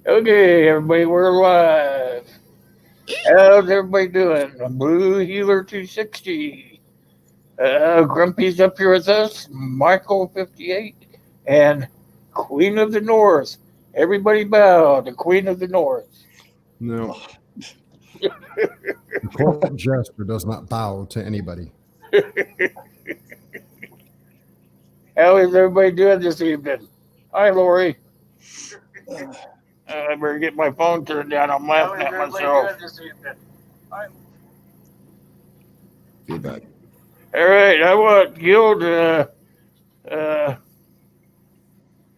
Okay, everybody, we're live. How's everybody doing? Blue Healer 260. Grumpy's up here with us. Michael 58 and Queen of the North. Everybody bow to Queen of the North. No. The court jester does not bow to anybody. How is everybody doing this evening? Hi, Lori. I better get my phone turned down. I'm laughing at myself. Feedback. All right, I want Gil to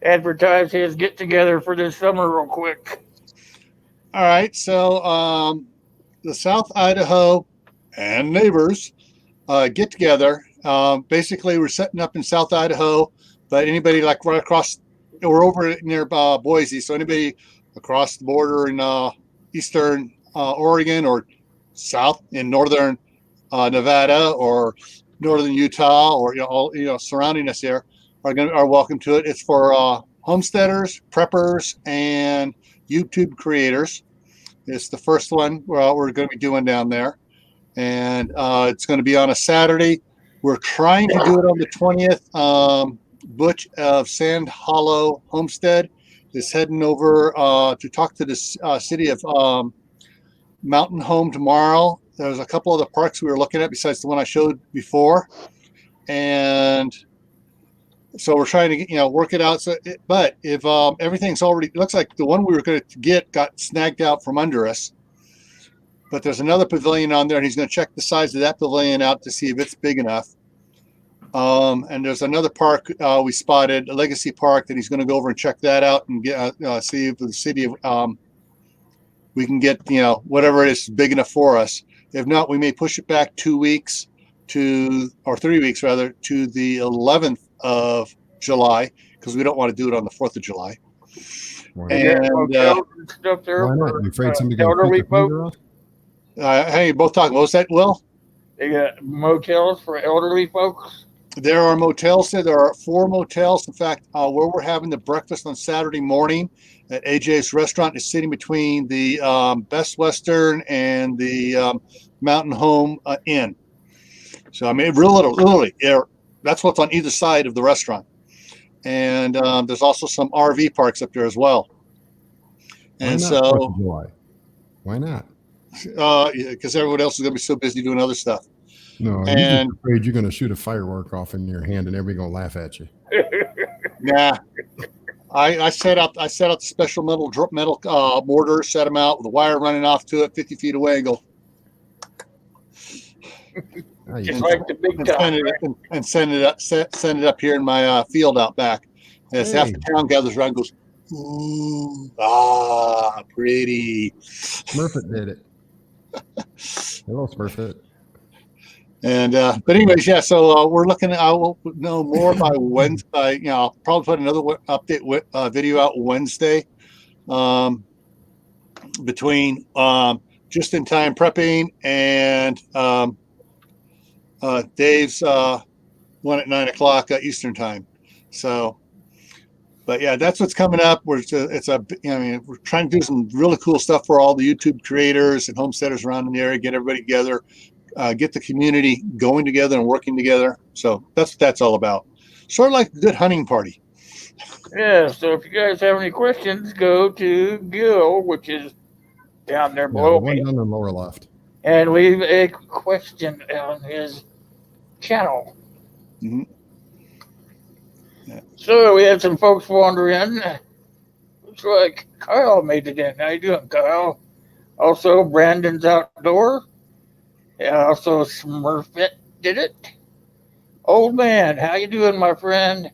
advertise his get together for this summer real quick. All right, so the South Idaho and neighbors get together. Basically, we're setting up in South Idaho, but anybody like right across, we're over near Boise, so anybody across the border in eastern Oregon or south in northern Nevada or northern Utah or all surrounding us here are welcome to it. It's for homesteaders, preppers, and YouTube creators. It's the first one we're going to be doing down there, and it's going to be on a Saturday. We're trying to do it on the 20th. Butch of Sand Hollow Homestead is heading over to talk to the city of Mountain Home tomorrow. There's a couple other parks we were looking at besides the one I showed before, and so we're trying to work it out. But if everything's already, looks like the one we were going to get got snagged out from under us. But there's another pavilion on there, and he's going to check the size of that pavilion out to see if it's big enough. And there's another park we spotted, a Legacy Park, that he's going to go over and check that out and get see if the city of we can get whatever it is big enough for us. If not, we may push it back 2 weeks or 3 weeks rather, to the 11th of July, because we don't want to do it on the 4th of July. And stuff there. Why not? You afraid somebody going to elderly shoot their finger off? Hey, both talking. What was that, Will? They got motels for elderly folks. There are motels there. There are 4 motels. In fact, where we're having the breakfast on Saturday morning at AJ's restaurant is sitting between the Best Western and the Mountain Home Inn. So, I mean, literally, that's what's on either side of the restaurant. And there's also some RV parks up there as well. And so, why not? Because everyone else is going to be so busy doing other stuff. No, you're just afraid you're going to shoot a firework off in your hand and everybody's going to laugh at you. Nah, I set out the special metal mortar, set them out with the wire running off to it 50 feet away, and go. Just like the big time, and send it up here in my field out back. As half the town gathers around, and goes, ooh, pretty. Smurfit did it. Hello, Smurfit. And but anyways, yeah. So we're looking. I will know more by Wednesday. I'll probably put another update video out Wednesday. Between just in time prepping and Dave's one at 9 o'clock Eastern time. So, but yeah, that's what's coming up. We're trying to do some really cool stuff for all the YouTube creators and homesteaders around in the area. Get everybody together. Get the community going together and working together. So that's what that's all about. Sort of like a good hunting party. Yeah, so if you guys have any questions, go to Gil, which is down there below me. Down the lower left. And leave a question on his channel. Mm-hmm. Yeah. So we had some folks wander in. Looks like Kyle made it in. How you doing, Kyle? Also, Brandon's Outdoor. Yeah, also Smurfit did it. Old man, how you doing, my friend?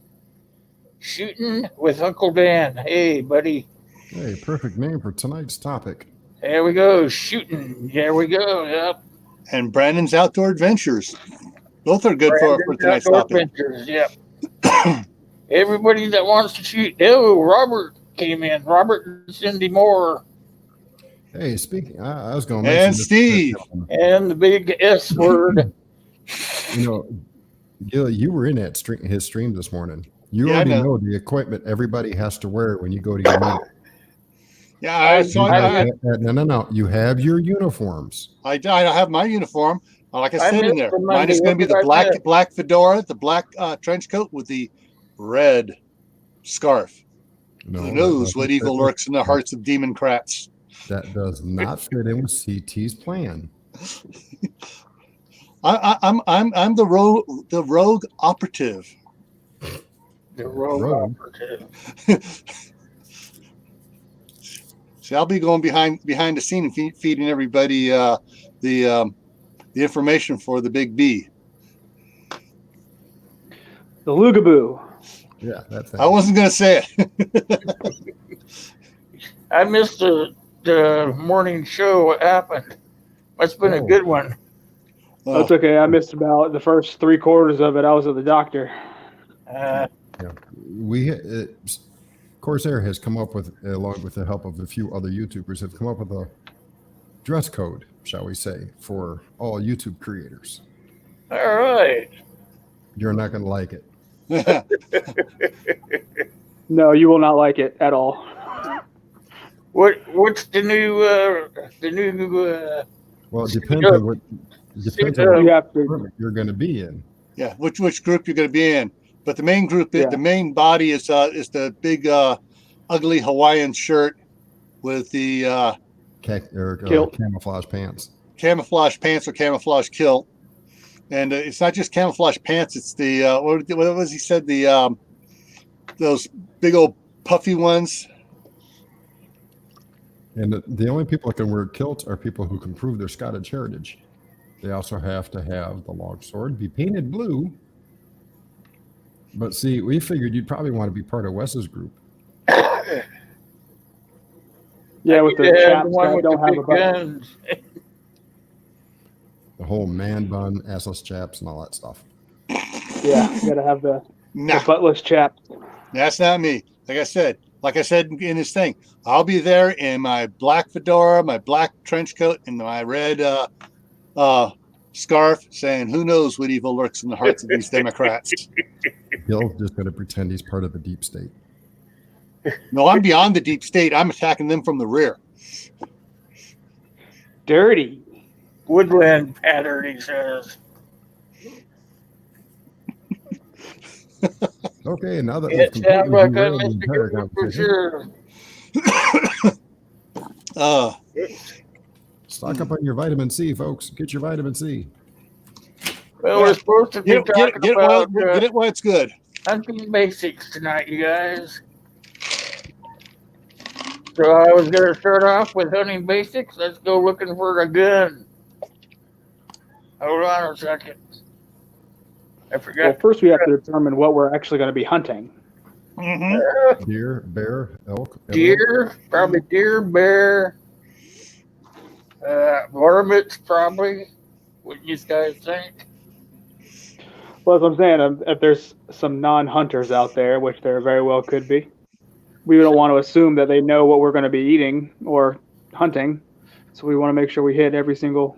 Shooting with Uncle Dan. Hey, buddy. Hey, perfect name for tonight's topic. There we go. Shooting. There we go. Yep. And Brandon's Outdoor Adventures. Both are good for tonight's topic. Adventures, yep. Everybody that wants to shoot. Oh, Robert came in. Robert and Cindy Moore. Hey, speaking, I was going to mention. And Steve. And the big S word. Gil, you were in his stream this morning. You already know the equipment everybody has to wear when you go to your meeting. Yeah, No. You have your uniforms. I have my uniform. Like I I said in missed there, the mine is Monday. going to be What the did I miss? black fedora, the black trench coat with the red scarf. No, Who that knows doesn't what fit evil with- lurks in the hearts of democrats? That does not fit in with CT's plan. I'm the rogue operative. The rogue Rogue. operative. See, I'll be going behind the scene and feeding everybody the information for the big B. The Lugaboo. Yeah, that thing. I wasn't going to say it. I missed the morning show. What happened? Must have been a Oh. good one. Oh, That's okay. I missed about the first 3/4 of it. I was at the doctor. Corsair has come up with, along with the help of a few other YouTubers, have come up with a dress code, shall we say, for all YouTube creators. All right. You're not going to like it. No, you will not like it at all. What's the new Well, it depends on what You have to. group you're going to be in. yeah, which group you're going to be in? But the main group, Yeah. the main body is the big ugly Hawaiian shirt with the Kilt. Camouflage pants. camouflage pants or camouflage kilt, and it's not just camouflage pants. It's the what was he said, the those big old puffy ones. And the only people that can wear kilts are people who can prove their Scottish heritage. They also have to have the long sword be painted blue. But see, we figured you'd probably want to be part of Wes's group. Yeah, with the Yeah, chaps one that with don't the have big a button. guns. The whole man bun, assless chaps, and all that stuff. Yeah, you got to have the Nah, buttless chaps. that's not me. Like I said in this thing, I'll be there in my black fedora, my black trench coat, and my red scarf, saying, "Who knows what evil lurks in the hearts of these Democrats?" Bill's just going to pretend he's part of the deep state. No, I'm beyond the deep state. I'm attacking them from the rear. Dirty. Woodland pattern, he says. Okay, now that It we've sounds completely like I derailed the missed a entire good one for conversation, sure. stock up on your vitamin C, folks. Get your vitamin C. Well, we're supposed to be Get talking it about while it's good. hunting basics tonight, you guys. So I was going to start off with hunting basics. Let's go looking for a gun. Hold on a second. I Well, forgot. first we have to determine what we're actually going to be hunting. Mm-hmm. Deer, bear, elk. antelope. Deer, probably deer, bear, varmints, probably. What you guys think? Well, that's what I'm saying. If there's some non-hunters out there, which there very well could be, we don't want to assume that they know what we're going to be eating or hunting. So we want to make sure we hit every single,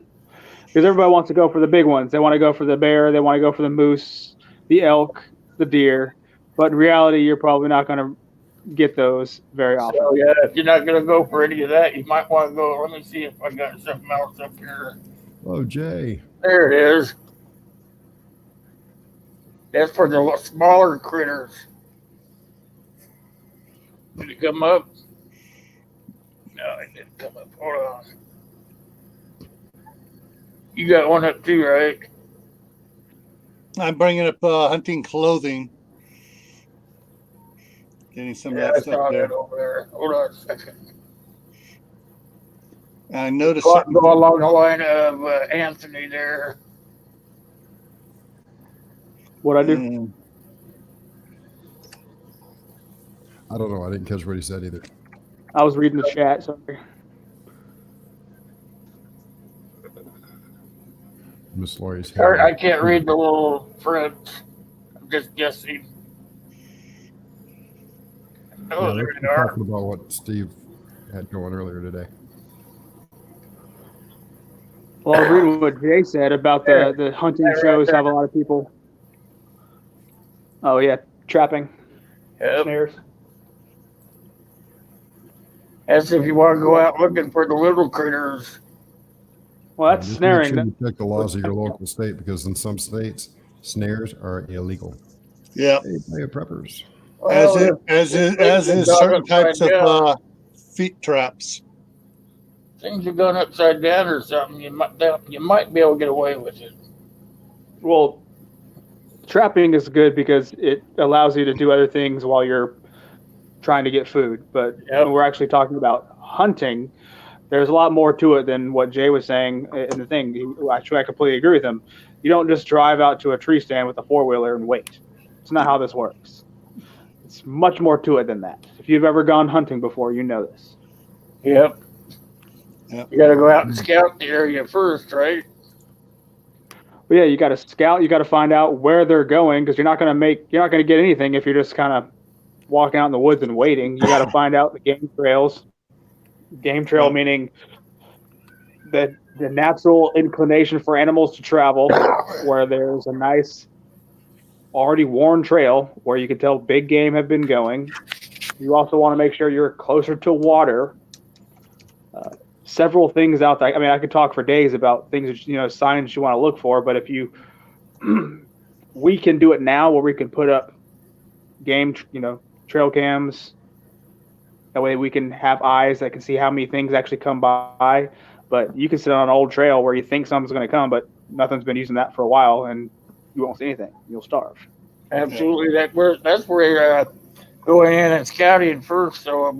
because everybody wants to go for the big ones. They want to go for the bear. They want to go for the moose, the elk, the deer. But in reality, you're probably not going to get those very often. So yeah, if you're not going to go for any of that, you might want to go. Let me see if I got something else up here. Oh, Jay. There it is. That's for the smaller critters. Did it come up? No, it didn't come up. Hold on. You got one up too, right? I'm bringing up hunting clothing. Getting some of Yeah, that I stuff saw there. that over there. Hold on a second. I noticed Go something. along the line of Anthony there. What I do? Mm, I don't know. I didn't catch what he said either. I was reading the chat. Sorry. Miss Laurie's I can't read the little print. I'm just guessing. Oh, Yeah, there let's they be are. talking about what Steve had going earlier today. Well, I was reading what Jay said about the hunting Right shows there. have a lot of people. Oh yeah, trapping Yep. snares. That's if you want to go out looking for the little critters. Well, that's Just snaring. Make sure you check the laws of your local state, because in some states, snares are illegal. Yeah. Hey, play preppers. As is certain types of feet traps. Things are going upside down or something. You might be able to get away with it. Well, trapping is good because it allows you to do other things while you're trying to get food. But when we're actually talking about hunting, there's a lot more to it than what Jay was saying in the thing. Actually, I completely agree with him. You don't just drive out to a tree stand with a four-wheeler and wait. It's not how this works. It's much more to it than that. If you've ever gone hunting before, you know this. Yep. You got to go out and scout the area first, right? But yeah, you got to scout. You got to find out where they're going, because you're not going to get anything if you're just kind of walking out in the woods and waiting. You got to find out the game trails. Game trail meaning the natural inclination for animals to travel, where there's a nice, already worn trail where you can tell big game have been going. You also want to make sure you're closer to water. Several things out there. I mean, I could talk for days about things, signs you want to look for, but if you, we can do it now where we can put up game, trail cams. That way we can have eyes that can see how many things actually come by. But you can sit on an old trail where you think something's going to come, but nothing's been using that for a while, and you won't see anything. You'll starve. Absolutely. That's where you're going in and scouting first. So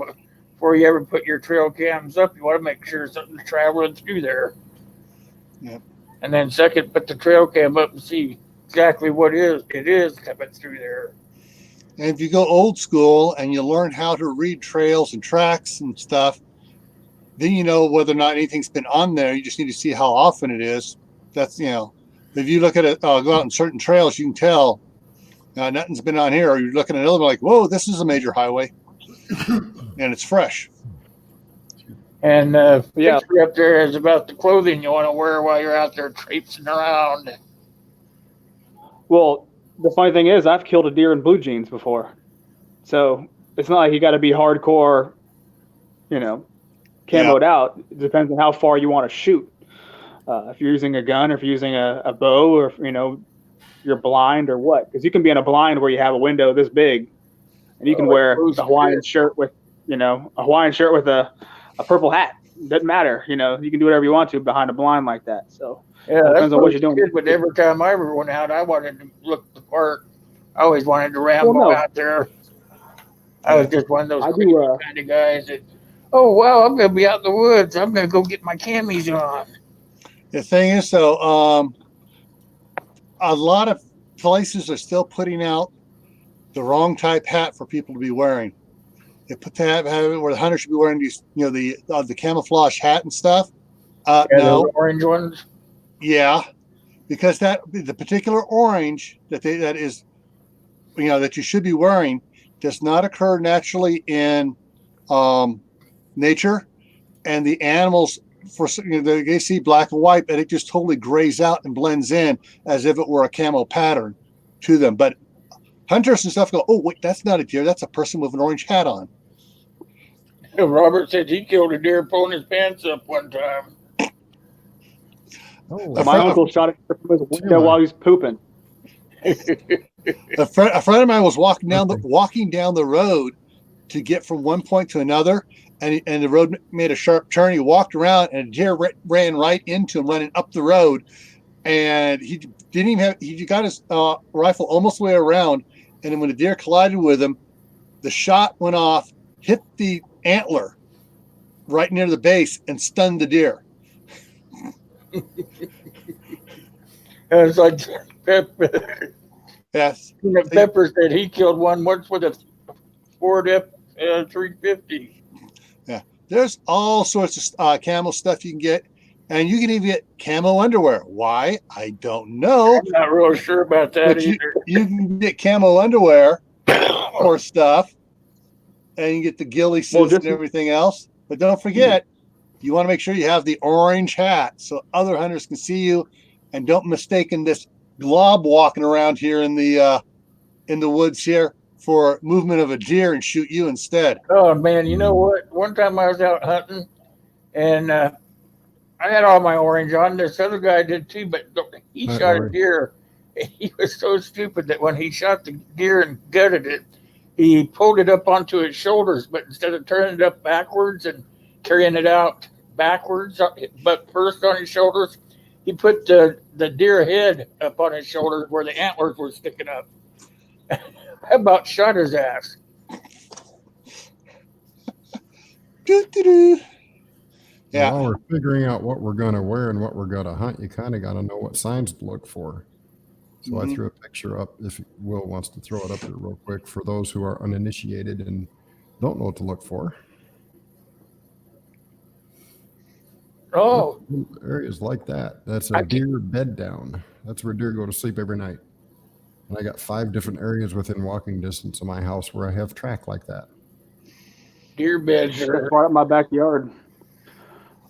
before you ever put your trail cams up, you want to make sure something's traveling through there. Yep. And then second, put the trail cam up and see exactly what it is coming through there. And if you go old school and you learn how to read trails and tracks and stuff, then you know whether or not anything's been on there. You just need to see how often it is. That's, if you look at it, go out on certain trails, you can tell nothing's been on here. Or you're looking at another one like, whoa, this is a major highway. And it's fresh. And picture up there is about the clothing you want to wear while you're out there traipsing around. Well, the funny thing is, I've killed a deer in blue jeans before. So it's not like you got to be hardcore, camoed out. It depends on how far you want to shoot. If you're using a gun, or if you're using a bow, or if, you're blind or what. Because you can be in a blind where you have a window this big, and you can wear a Hawaiian shirt with, a purple hat. It doesn't matter. You can do whatever you want to behind a blind like that. So yeah, it depends on what you're doing. But every time I ever went out, I wanted to look the part. I always wanted to ramble out there. I was just one of those kind of guys that, oh, wow, I'm going to be out in the woods. I'm going to go get my camis on. The thing is, though, a lot of places are still putting out the wrong type hat for people to be wearing. They put the hat where the hunter should be wearing these, the camouflage hat and stuff. No, the orange ones. Yeah, because the particular orange that is, that you should be wearing does not occur naturally in nature, and the animals they see black and white, and it just totally grays out and blends in as if it were a camo pattern to them. But hunters and stuff go, oh wait, that's not a deer, that's a person with an orange hat on. Robert said he killed a deer pulling his pants up one time. Oh, my uncle shot it from his window while he was pooping. A friend of mine was walking down the road to get from one point to another, and the road made a sharp turn. He walked around, and a deer ran right into him, running up the road. And he didn't even he got his rifle almost the way around, and then when the deer collided with him, the shot went off, hit the antler right near the base, and stunned the deer. It's like Pepper. Yes. Pepper said he killed one once with a Ford F-350. Yeah. There's all sorts of camo stuff you can get, and you can even get camo underwear. Why? I don't know. I'm not real sure about that either. You can get camo underwear or stuff, and you get the ghillie suits and everything else. But don't forget, you want to make sure you have the orange hat so other hunters can see you, and don't mistake this glob walking around here in the woods here for movement of a deer and shoot you instead. Oh man, you know what? One time I was out hunting, and I had all my orange on. This other guy did too, but he Hi, shot a Ori. deer. He was so stupid that when he shot the deer and gutted it, he pulled it up onto his shoulders, but instead of turning it up backwards and carrying it out backwards, but first on his shoulders, he put the deer head up on his shoulders where the antlers were sticking up. I about shot his ass. Doo-doo-doo. Yeah. While we're figuring out what we're going to wear and what we're going to hunt, you kind of got to know what signs to look for. So I Mhm. threw a picture up, if Will wants to throw it up here real quick, for those who are uninitiated and don't know what to look for. Oh, Areas like that. That's a deer bed down. That's where deer go to sleep every night. And I got 5 different areas within walking distance of my house where I have track like that. deer beds That's are. right up my backyard.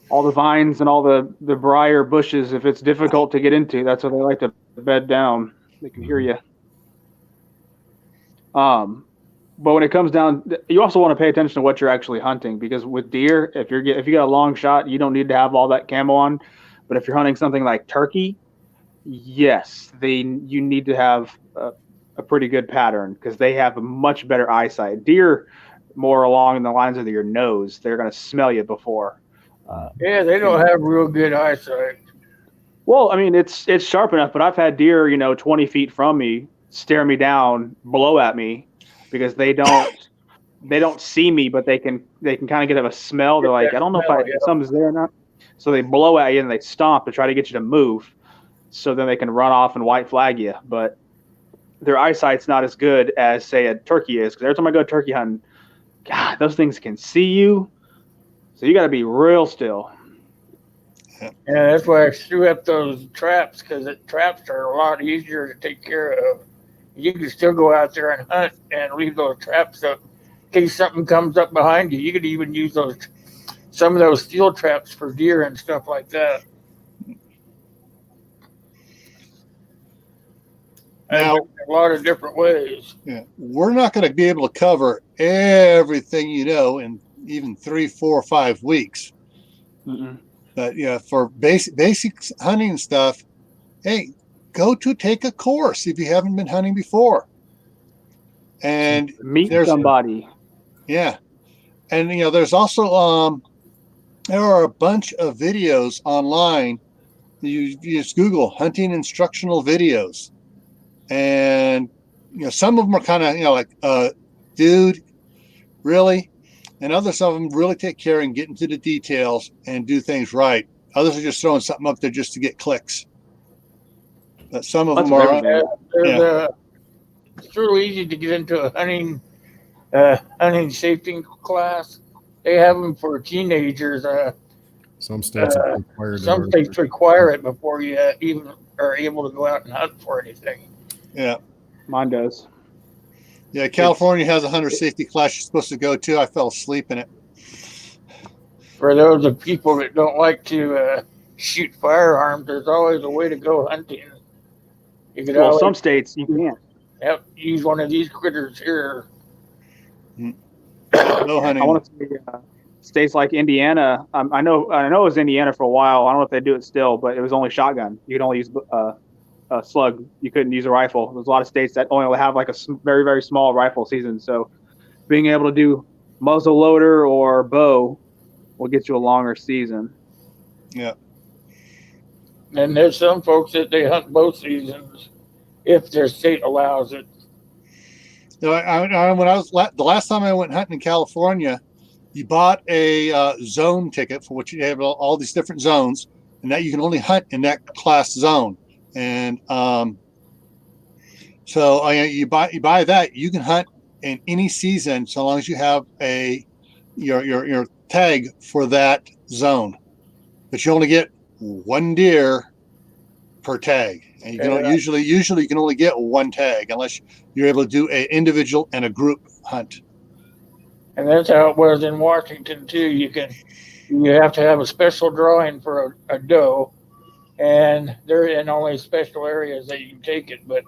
All the vines and all the briar bushes, if it's difficult to get into, that's where they like to bed down. They can hear you. But when it comes down, you also want to pay attention to what you're actually hunting, because with deer, if you got a long shot, you don't need to have all that camo on. But if you're hunting something like turkey, yes, you need to have a pretty good pattern, because they have a much better eyesight. Deer, more along the lines of your nose, they're going to smell you before. Yeah, they don't have real good eyesight. Well, I mean, it's sharp enough, but I've had deer, 20 feet from me, stare me down, blow at me, because they don't see me, but they can kind of get a smell. They're like, I don't know if something's there or not. So they blow at you and they stomp to try to get you to move, so then they can run off and white flag you. But their eyesight's not as good as, say, a turkey is, because every time I go turkey hunting, God, those things can see you. So you got to be real still. Yeah, that's why I threw up those traps, because traps are a lot easier to take care of. You can still go out there and hunt and leave those traps up in case something comes up behind you. You could even use some of those steel traps for deer and stuff like that. Now, a lot of different ways. Yeah, we're not going to be able to cover everything in even 3, 4, 5 weeks. Mm-mm. But for basic hunting stuff, hey, take a course if you haven't been hunting before, and meet there's somebody. Yeah, and there's also there are a bunch of videos online. You just Google hunting instructional videos, and some of them are kind of like, dude, really. And others of them really take care and get into the details and do things right. Others are just throwing something up there just to get clicks. But some of them are. It's really easy to get into a hunting safety class. They have them for teenagers. Some states require some states require it before you even are able to go out and hunt for anything. Yeah, mine does. Yeah, California has a hunter safety class you're supposed to go to. I fell asleep in it. For those of people that don't like to shoot firearms, there's always a way to go hunting. You could always, some states you can't. Yep, use one of these critters here. No hunting. I want to say states like Indiana. I know it was Indiana for a while. I don't know if they do it still, but it was only shotgun. You could only use a slug. You couldn't use a rifle. There's a lot of states that only have like a very, very small rifle season. So being able to do muzzle loader or bow will get you a longer season. Yeah. And there's some folks that they hunt both seasons if their state allows it. When I was the last time I went hunting in California, you bought a zone ticket for which you have all these different zones, and that you can only hunt in that class zone. And so you buy that, you can hunt in any season so long as you have your tag for that zone. But you only get one deer per tag, and you can usually you can only get one tag unless you're able to do an individual and a group hunt. And that's how it was in Washington too. You have to have a special drawing for a doe, and they're in only special areas that you can take it. But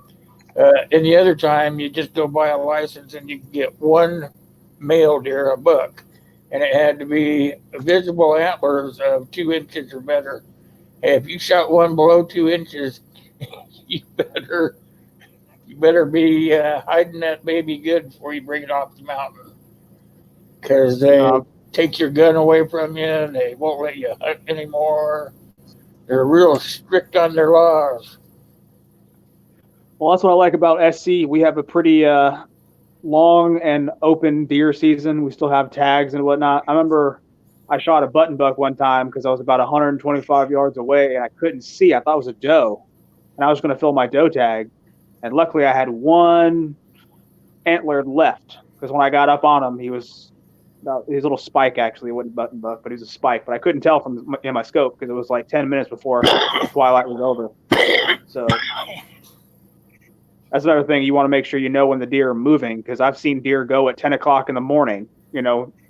And the other time, you just go buy a license and you can get one male deer, a buck, and it had to be visible antlers of 2 inches or better. If you shot one below 2 inches, you better be hiding that baby good before you bring it off the mountain, because they take your gun away from you and they won't let you hunt anymore. They're real strict on their laws. Well, that's what I like about SC. We have a pretty long and open deer season. We still have tags and whatnot. I remember I shot a button buck one time because I was about 125 yards away and I couldn't see. I thought it was a doe, and I was going to fill my doe tag. And luckily, I had one antler left, because when I got up on him, he was his little spike. Actually, it wasn't button buck, but he was a spike. But I couldn't tell from in my scope because it was like 10 minutes before twilight was over. So that's another thing. You want to make sure you know when the deer are moving, because I've seen deer go at 10 o'clock in the morning,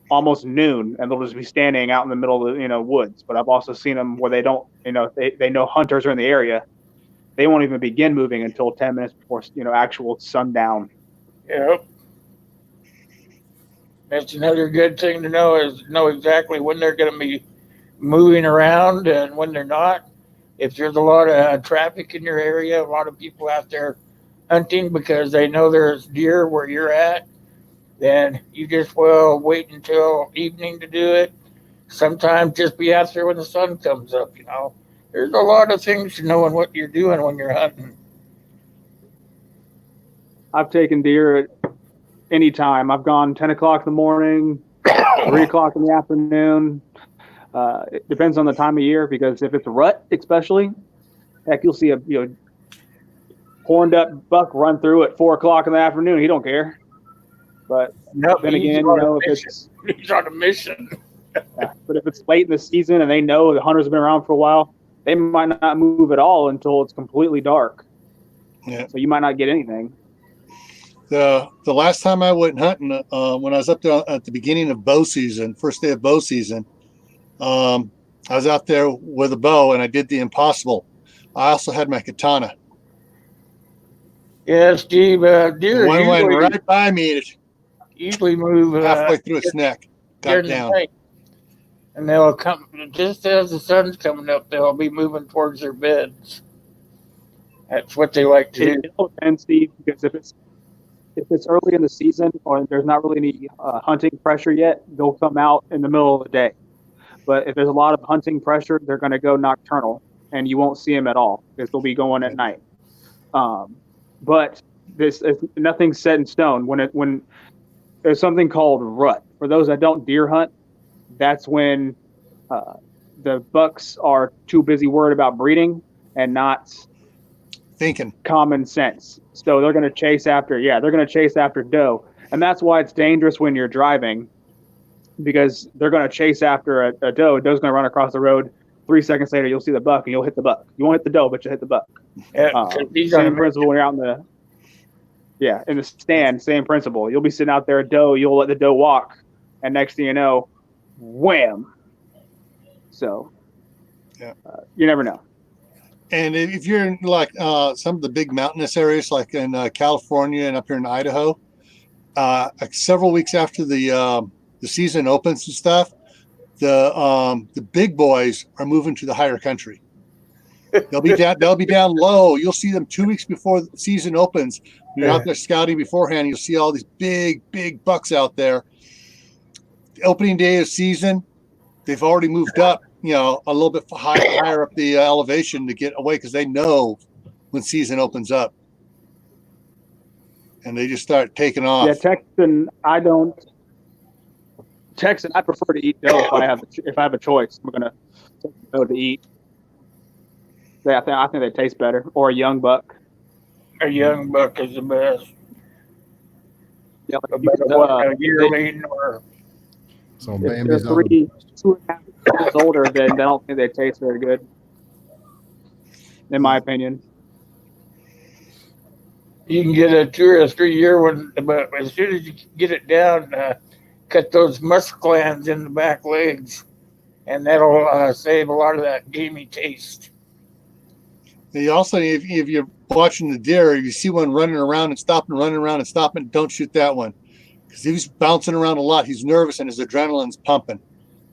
almost noon, and they'll just be standing out in the middle of the woods. But I've also seen them where they don't, they know hunters are in the area. They won't even begin moving until 10 minutes before actual sundown. Yep. That's another good thing to know, is know exactly when they're going to be moving around and when they're not. If there's a lot of traffic in your area, a lot of people out there hunting because they know there's deer where you're at, then you just wait until evening to do it. Sometimes just be out there when the sun comes up. There's a lot of things to knowing what you're doing when you're hunting. I've taken deer at any time. I've gone 10 o'clock in the morning, 3 o'clock in the afternoon. It depends on the time of year, because if it's a rut, especially, heck, you'll see a horned up buck run through at 4 o'clock in the afternoon. He don't care. But then again, if he's on a mission. But if it's late in the season and they know the hunters have been around for a while, they might not move at all until it's completely dark. Yeah. So you might not get anything. The last time I went hunting, when I was up there at the beginning of bow season, first day of bow season, I was out there with a bow and I did the impossible. I also had my katana. Yeah, Steve, deer One went right by me. Usually move halfway through its neck. Got down. And they'll come just as the sun's coming up. They'll be moving towards their beds. That's what they like to do. It depends, Steve, because if it's early in the season or there's not really any hunting pressure yet, they'll come out in the middle of the day. But if there's a lot of hunting pressure, they're going to go nocturnal, and you won't see them at all because they'll be going at night. But nothing's set in stone. When there's something called rut. For those that don't deer hunt, that's when the bucks are too busy worried about breeding and not thinking common sense. So they're going to chase after doe. And that's why it's dangerous when you're driving, because they're going to chase after a doe. A doe's going to run across the road. 3 seconds later, you'll see the buck and you'll hit the buck. You won't hit the doe, but you'll hit the buck. Same principle when you're out in the stand, same principle. You'll be sitting out there, a doe, you'll let the doe walk, and next thing you know, wham. So, you never know. And if you're in like some of the big mountainous areas, like in California and up here in Idaho, like several weeks after the season opens and stuff, the big boys are moving to the higher country. They'll be down low. You'll see them 2 weeks before the season opens. You're out there scouting beforehand. You'll see all these big bucks out there. The opening day of season, they've already moved up, a little bit higher up the elevation to get away, because they know when season opens up, and they just start taking off. Yeah, Texan, I prefer to eat doe if I have a choice. I'm gonna take doe to eat. I think they taste better, or a young buck. A young buck is the best. Yeah, a yearling or. So If Bambi's they're on the 2.5 years older, then I don't think they taste very good, in my opinion. You can get a 2 or 3 year one, but as soon as you get it down, cut those musk glands in the back legs, and that'll save a lot of that gamey taste. You also, if you're watching the deer, you see one running around and stopping, running around and stopping, don't shoot that one. Because if he's bouncing around a lot, he's nervous and his adrenaline's pumping.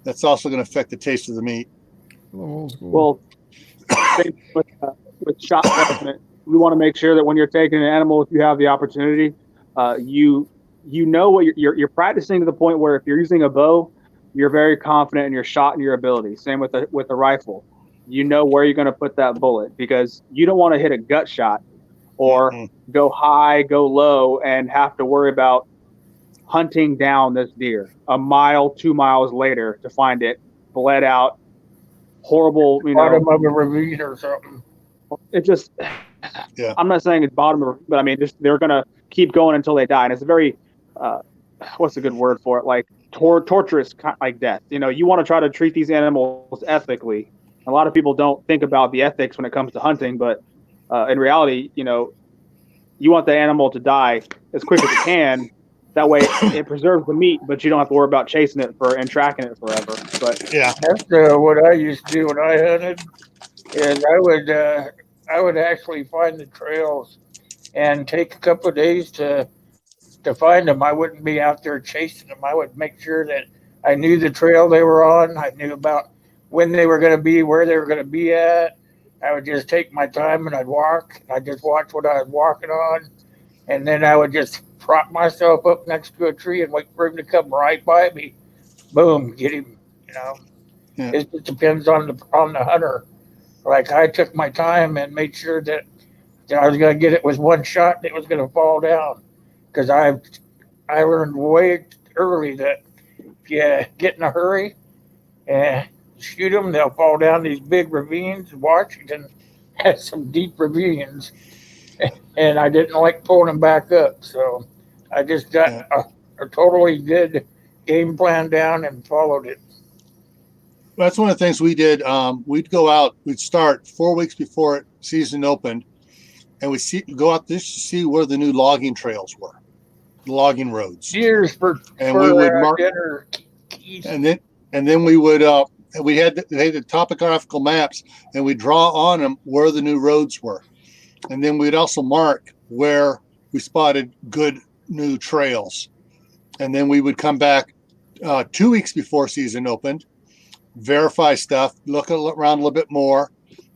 That's also going to affect the taste of the meat. Old school. Well, same with shot placement, you want to make sure that when you're taking an animal, if you have the opportunity, you know what you're practicing to the point where if you're using a bow, you're very confident in your shot and your ability. Same with the rifle. You know where you're going to put that bullet because you don't want to hit a gut shot or go high, go low, and have to worry about hunting down this deer a mile, 2 miles later to find it bled out, horrible, Bottom of a ravine or something. It just, Yeah. I'm not saying it's bottom of, but I mean, just they're gonna keep going until they die, and it's a very, what's a good word for it? Like torturous, like death. You know, you want to try to treat these animals ethically. A lot of people don't think about the ethics when it comes to hunting, but in reality, you know, you want the animal to die as quick as it can. That way, it preserves the meat, but you don't have to worry about chasing it and tracking it forever. But Yeah. That's what I used to do when I hunted. Is I would actually find the trails and take a couple of days to find them. I wouldn't be out there chasing them. I would make sure that I knew the trail they were on. I knew about when they were going to be, where they were going to be at. I would just take my time and I'd walk. I'd just watch what I was walking on. And then I would just prop myself up next to a tree and wait for him to come right by me. Boom, get him. You know, Yeah. it just depends on the hunter. Like I took my time and made sure that I was going to get it with one shot and it was going to fall down. Because I learned way early that if you get in a hurry and shoot them, they'll fall down these big ravines. Washington has some deep ravines, and I didn't like pulling them back up. So I just got a totally good game plan down and followed it. That's one of the things we did. We'd go out, we'd start 4 weeks before season opened, and we'd go out just to see where the new logging trails were, the logging roads. Years for We would mark dinner. and then we would we had the topographical maps and we draw on them where the new roads were, and then we'd also mark where we spotted good new trails, and then we would come back 2 weeks before season opened, verify stuff, look around a little bit more,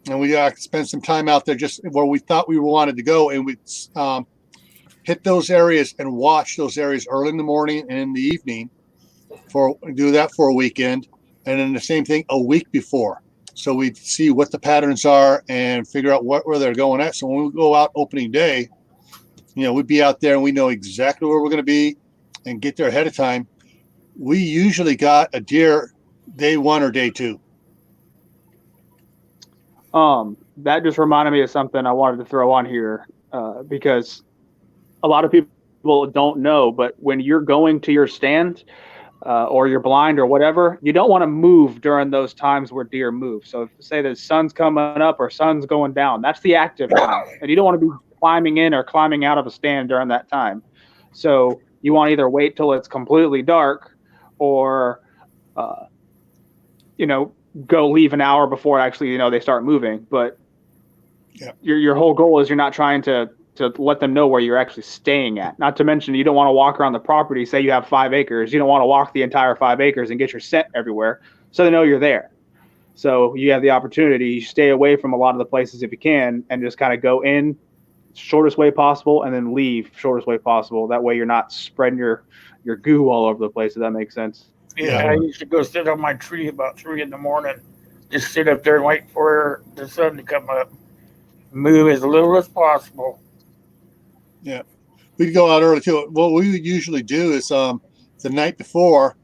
and we spend some time out there just where we thought we wanted to go, and we'd hit those areas and watch those areas early in the morning and in the evening. Do that for a weekend, and then the same thing a week before. So we'd see what the patterns are and figure out where they're going at. So when we go out opening day, you know, we'd be out there and we know exactly where we're going to be and get there ahead of time. We usually got a deer day 1 or day 2. That just reminded me of something I wanted to throw on here because a lot of people don't know, but when you're going to your stand or you're blind or whatever, you don't want to move during those times where deer move. So if, say the sun's coming up or sun's going down, that's the active time. And you don't want to be climbing in or climbing out of a stand during that time. So you want to either wait till it's completely dark or, go leave an hour before actually, they start moving. But your whole goal is you're not trying to let them know where you're actually staying at. Not to mention, you don't want to walk around the property. Say you have 5 acres. You don't want to walk the entire 5 acres and get your scent everywhere. So they know you're there. So you have the opportunity, stay away from a lot of the places if you can, and just kind of go in shortest way possible and then leave shortest way possible. That way you're not spreading your goo all over the place, if that makes sense. Yeah, I used to go sit on my tree about 3 in the morning, just sit up there and wait for the sun to come up. Move as little as possible. Yeah, we'd go out early too. What we would usually do is the night before,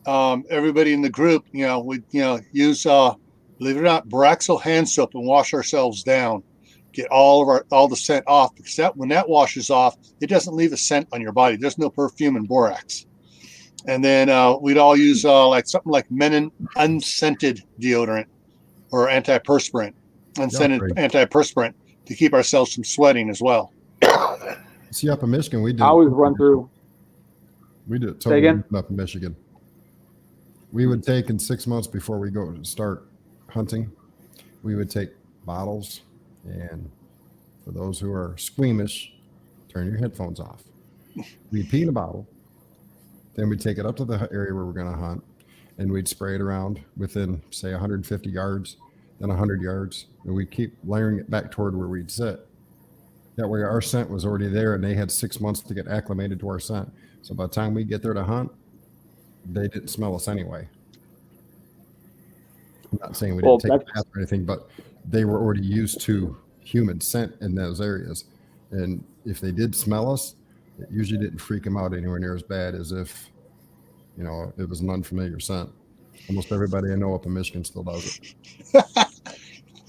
everybody in the group, we'd use believe it or not, Boraxo hand soap and wash ourselves down, get all the scent off, because when that washes off, it doesn't leave a scent on your body. There's no perfume in borax. And then we'd all use something like Menon unscented deodorant or antiperspirant, antiperspirant to keep ourselves from sweating as well. See, up in Michigan, we did. I always run through. We did it Say again? up in Michigan. We would take in 6 months before we go to start hunting. We would take bottles and For those who are squeamish, turn your headphones off. We'd pee in a bottle. Then we'd take it up to the area where we're going to hunt, and we'd spray it around within, say, 150 yards, then 100 yards, and we'd keep layering it back toward where we'd sit. That way our scent was already there, and they had 6 months to get acclimated to our scent. So by the time we get there to hunt, they didn't smell us anyway. I'm not saying we didn't take a bath or anything, but they were already used to human scent in those areas. And if they did smell us, it usually didn't freak them out anywhere near as bad as if, it was an unfamiliar scent. Almost everybody I know up in Michigan still does it.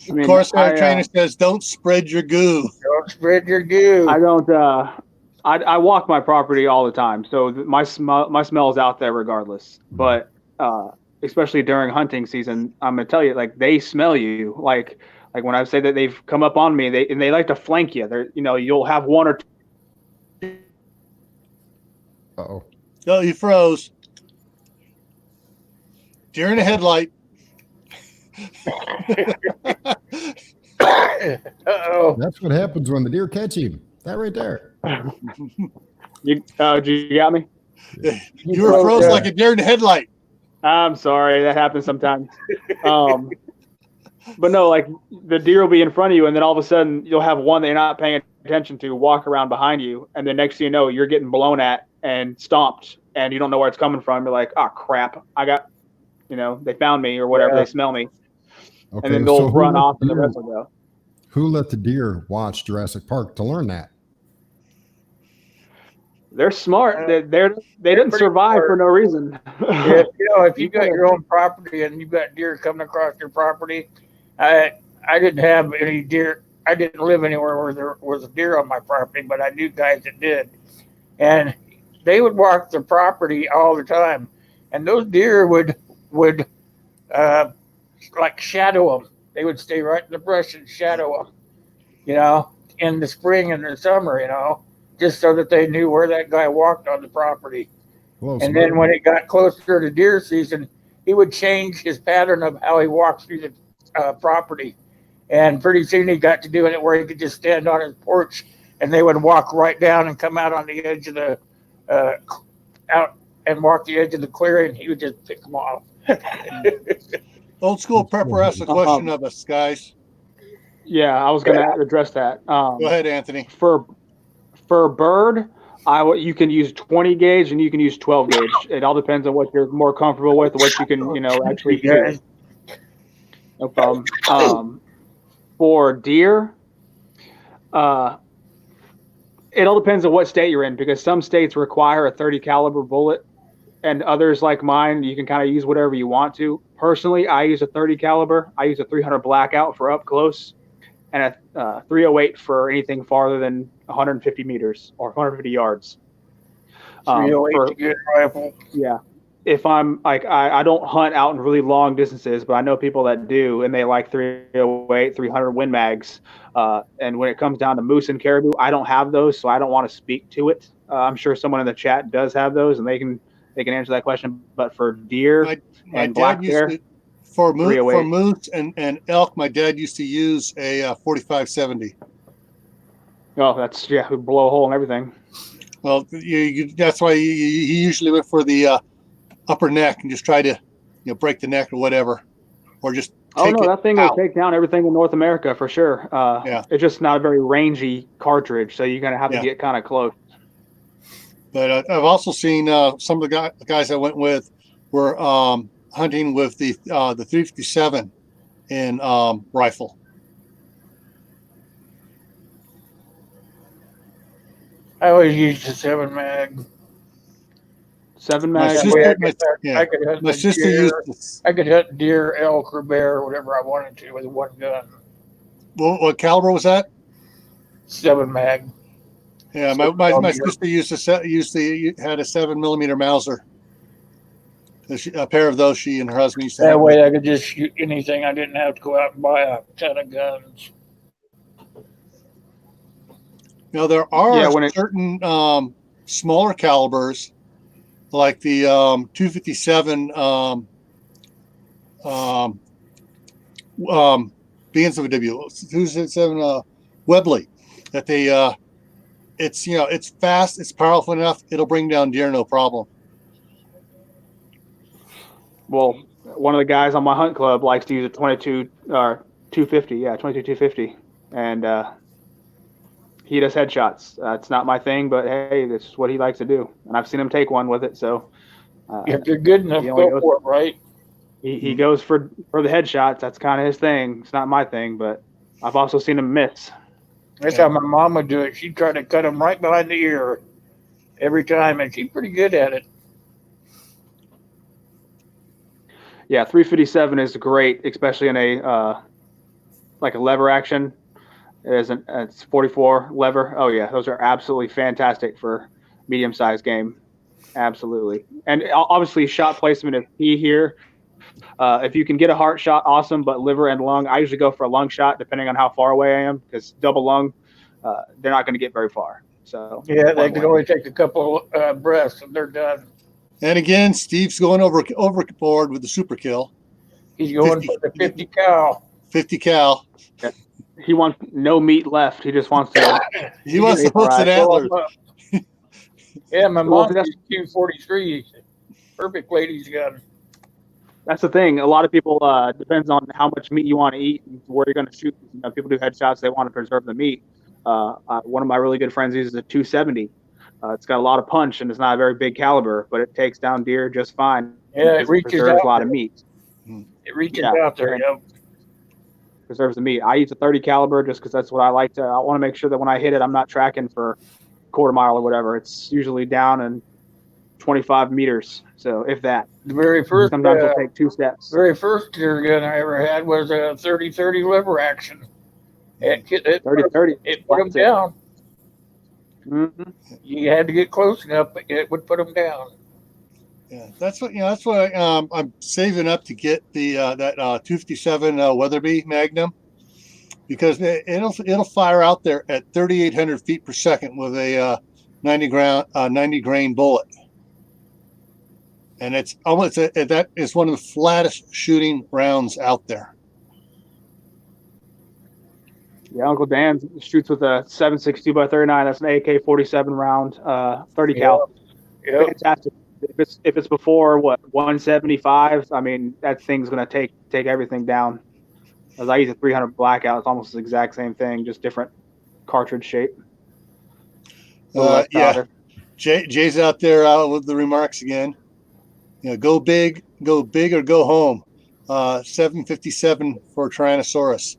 Of course, our trainer says, don't spread your goo. Don't spread your goo. I don't. I walk my property all the time, so my smell is out there regardless. But especially during hunting season, I'm gonna tell you, like, they smell you. Like when I say that they've come up on me, they like to flank you. They're you'll have one or two. Uh-oh. Oh, you froze. Deer in a headlight. Uh-oh. That's what happens when the deer catch him. That right there. You got me? You were froze like a deer in a headlight. I'm sorry, that happens sometimes. But no, like the deer will be in front of you, and then all of a sudden you'll have one that you're not paying attention to walk around behind you, and then next thing you know, you're getting blown at and stomped, and you don't know where it's coming from. You're like, oh crap, I got, they found me or whatever. They smell me, Okay, and then they'll so run off, and the rest will go. Who let the deer watch Jurassic Park to learn that? They're smart. They didn't survive smart for no reason. Yeah, if you got your own property and you've got deer coming across your property, I didn't have any deer. I didn't live anywhere where there was a deer on my property, but I knew guys that did, and they would walk the property all the time, and those deer would like shadow them. They would stay right in the brush and shadow them, in the spring and the summer, just so that they knew where that guy walked on the property. And then when it got closer to deer season, he would change his pattern of how he walked through the property. And pretty soon he got to doing it where he could just stand on his porch, and they would walk right down and come out on the edge of the out and walk the edge of the clearing. He would just pick them off. Old school prepper asked a question of us, guys. Yeah, I was going to address that. Go ahead, Anthony. For bird, you can use 20 gauge and you can use 12 gauge. It all depends on what you're more comfortable with, what you can, actually do. No problem. For deer, it all depends on what state you're in, because some states require a 30 caliber bullet, and others like mine, you can kind of use whatever you want to. Personally, I use a 30 caliber. I use a 300 blackout for up close, and a 308 for anything farther than 150 meters or 150 yards. 308 to get a rifle. Yeah. If I'm like, I don't hunt out in really long distances, but I know people that do, and they like 308, 300 Win Mags. And when it comes down to moose and caribou, I don't have those, so I don't want to speak to it. I'm sure someone in the chat does have those, and they can answer that question. But for deer and black bear, for moose and elk, my dad used to use a 45-70. Oh, that's we blow a hole and everything. Well, that's why he usually went for the upper neck and just try to break the neck or whatever, or just that thing will take down everything in North America for sure. It's just not a very rangy cartridge, so you're gonna have to get kind of close. But I've also seen some of the guys I went with were hunting with the 357 in rifle. I always used the 7 mag. 7 mag. My sister used. I could hunt deer, elk, or bear, or whatever I wanted to with one gun. What caliber was that? 7 mag. Yeah, my sister used had a 7mm Mauser. A pair of those she and her husband used to have. That way I could just shoot anything. I didn't have to go out and buy a ton of guns. Now there are certain smaller calibers, like the 257 BNSW 257 Webley. that it's it's fast, it's powerful enough, it'll bring down deer no problem. Well, one of the guys on my hunt club likes to use a 22 or 250, 250, and he does headshots. It's not my thing, but hey, this is what he likes to do, and I've seen him take one with it. So If you're good enough, he only go goes- for it, right? he goes for the headshots. That's kind of his thing. It's not my thing, but I've also seen him miss. That's how my mom would do it. She'd try to cut him right behind the ear every time, and she's pretty good at it. Yeah, 357 is great, especially in a like a lever action. It's 44 lever. Oh yeah, those are absolutely fantastic for medium-sized game. Absolutely, and obviously shot placement is key here. If you can get a heart shot, awesome. But liver and lung, I usually go for a lung shot, depending on how far away I am, because double lung, they're not going to get very far. So Yeah, they one can way. only take a couple breaths and they're done. And again, Steve's going overboard with the super kill. He's going 50. for the 50 cal. 50 cal. He wants no meat left. He just wants to. He wants the Right. hooks and antlers. Yeah, my Well, mom that's- used 243. Perfect ladies gun. That's the thing. A lot of people depends on how much meat you want to eat and where you're going to shoot. People do headshots. They want to preserve the meat. One of my really good friends uses a 270. It's got a lot of punch and it's not a very big caliber, but it takes down deer just fine. Yeah, it because reaches preserves out a lot there. of meat. It reaches Yeah. out there, you know. Preserves the meat. I use a 30 caliber just because that's what I like to. I want to make sure that when I hit it, I'm not tracking for a quarter mile or whatever. It's usually down in 25 meters. So if that, The very first, sometimes it'll take 2 steps. very first deer gun I ever had was a 30-30 lever action. It 30-30. It put them down. Mm-hmm. You had to get close enough, but it would put them down. Yeah, that's what That's what I'm saving up to get the that 257 Weatherby Magnum, because it'll fire out there at 3,800 feet per second with a 90 grain bullet, and it's almost that is one of the flattest shooting rounds out there. Yeah, Uncle Dan shoots with a 7.62 by 39. That's an AK-47 round, 30 cal. Yep. Fantastic. If it's before 175, I mean that thing's gonna take everything down. As I use a 300 blackout, it's almost the exact same thing, just different cartridge shape. A little less Yeah, powder. Jay's out there with the remarks again. Go big or go home. 757 for Tyrannosaurus.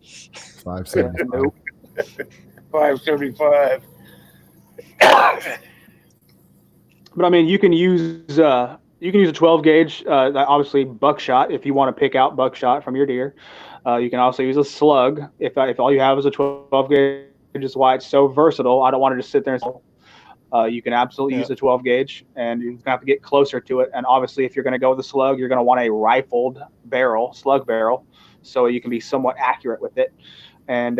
575. 575. But I mean, you can use a 12 gauge, obviously buckshot if you want to pick out buckshot from your deer. You can also use a slug if all you have is a 12 gauge. Is why it's so versatile. I don't want to just sit there and. You can absolutely use a 12 gauge, and you're gonna have to get closer to it. And obviously, if you're going to go with a slug, you're going to want a rifled slug barrel, so you can be somewhat accurate with it. And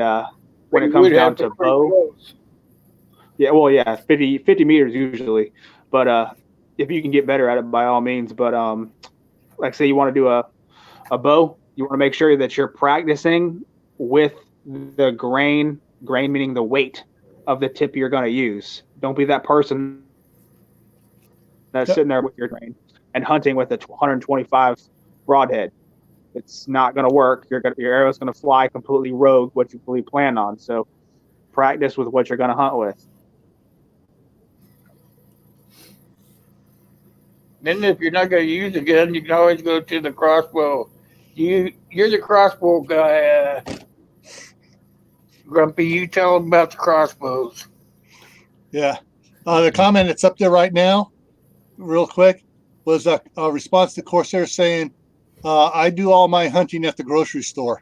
when it You comes would down have to be pretty bow, close. yeah, well, yeah, 50 meters usually. But if you can get better at it, by all means. But like say you want to do a bow, you want to make sure that you're practicing with the grain meaning the weight of the tip you're going to use. Don't be that person that's sitting there with your grain and hunting with a 125 broadhead. It's not going to work. Your arrow's going to fly completely rogue what you really plan on. So practice with what you're going to hunt with. Then if you're not going to use a gun, you can always go to the crossbow. You're the crossbow guy, Grumpy. You tell them about the crossbows. Yeah. The comment that's up there right now, real quick, was a response to Corsair saying, I do all my hunting at the grocery store.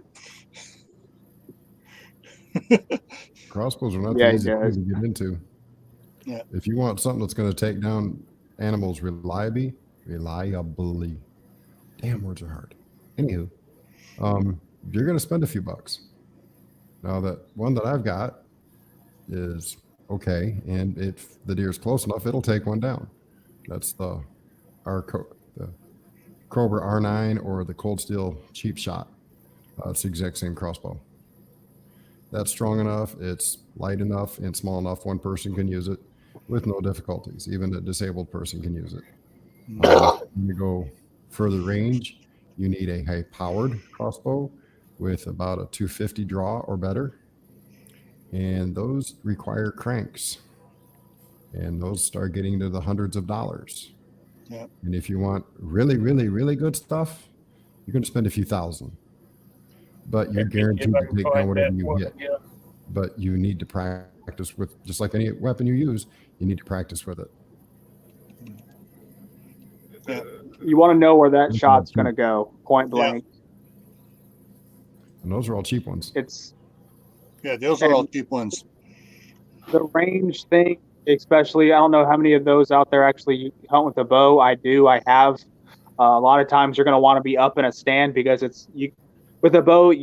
Crossbows are not Yeah, the easy yeah. things to get into. Yeah. If you want something that's going to take down animals reliably, damn, words are hard. Anywho, you're going to spend a few bucks. Now that one that I've got is okay, and if the deer's close enough, it'll take one down. That's the Cobra R9 or the Cold Steel Cheap Shot. It's the exact same crossbow. That's strong enough, it's light enough, and small enough one person can use it with no difficulties. Even a disabled person can use it. When you go further range, you need a high-powered crossbow with about a 250 draw or better. And those require cranks. And those start getting into the hundreds of dollars. Yeah. And if you want really, really, really good stuff, you're going to spend a few thousand. But you're guaranteed to take down whatever you hit. Yeah. But you need to practice with, just like any weapon you use, you need to practice with it. You want to know where that shot's going to go, point blank. And those are all cheap ones. Those are all cheap ones. The range thing, especially, I don't know how many of those out there actually hunt with a bow. I do. I have. A lot of times you're going to want to be up in a stand because with a bow,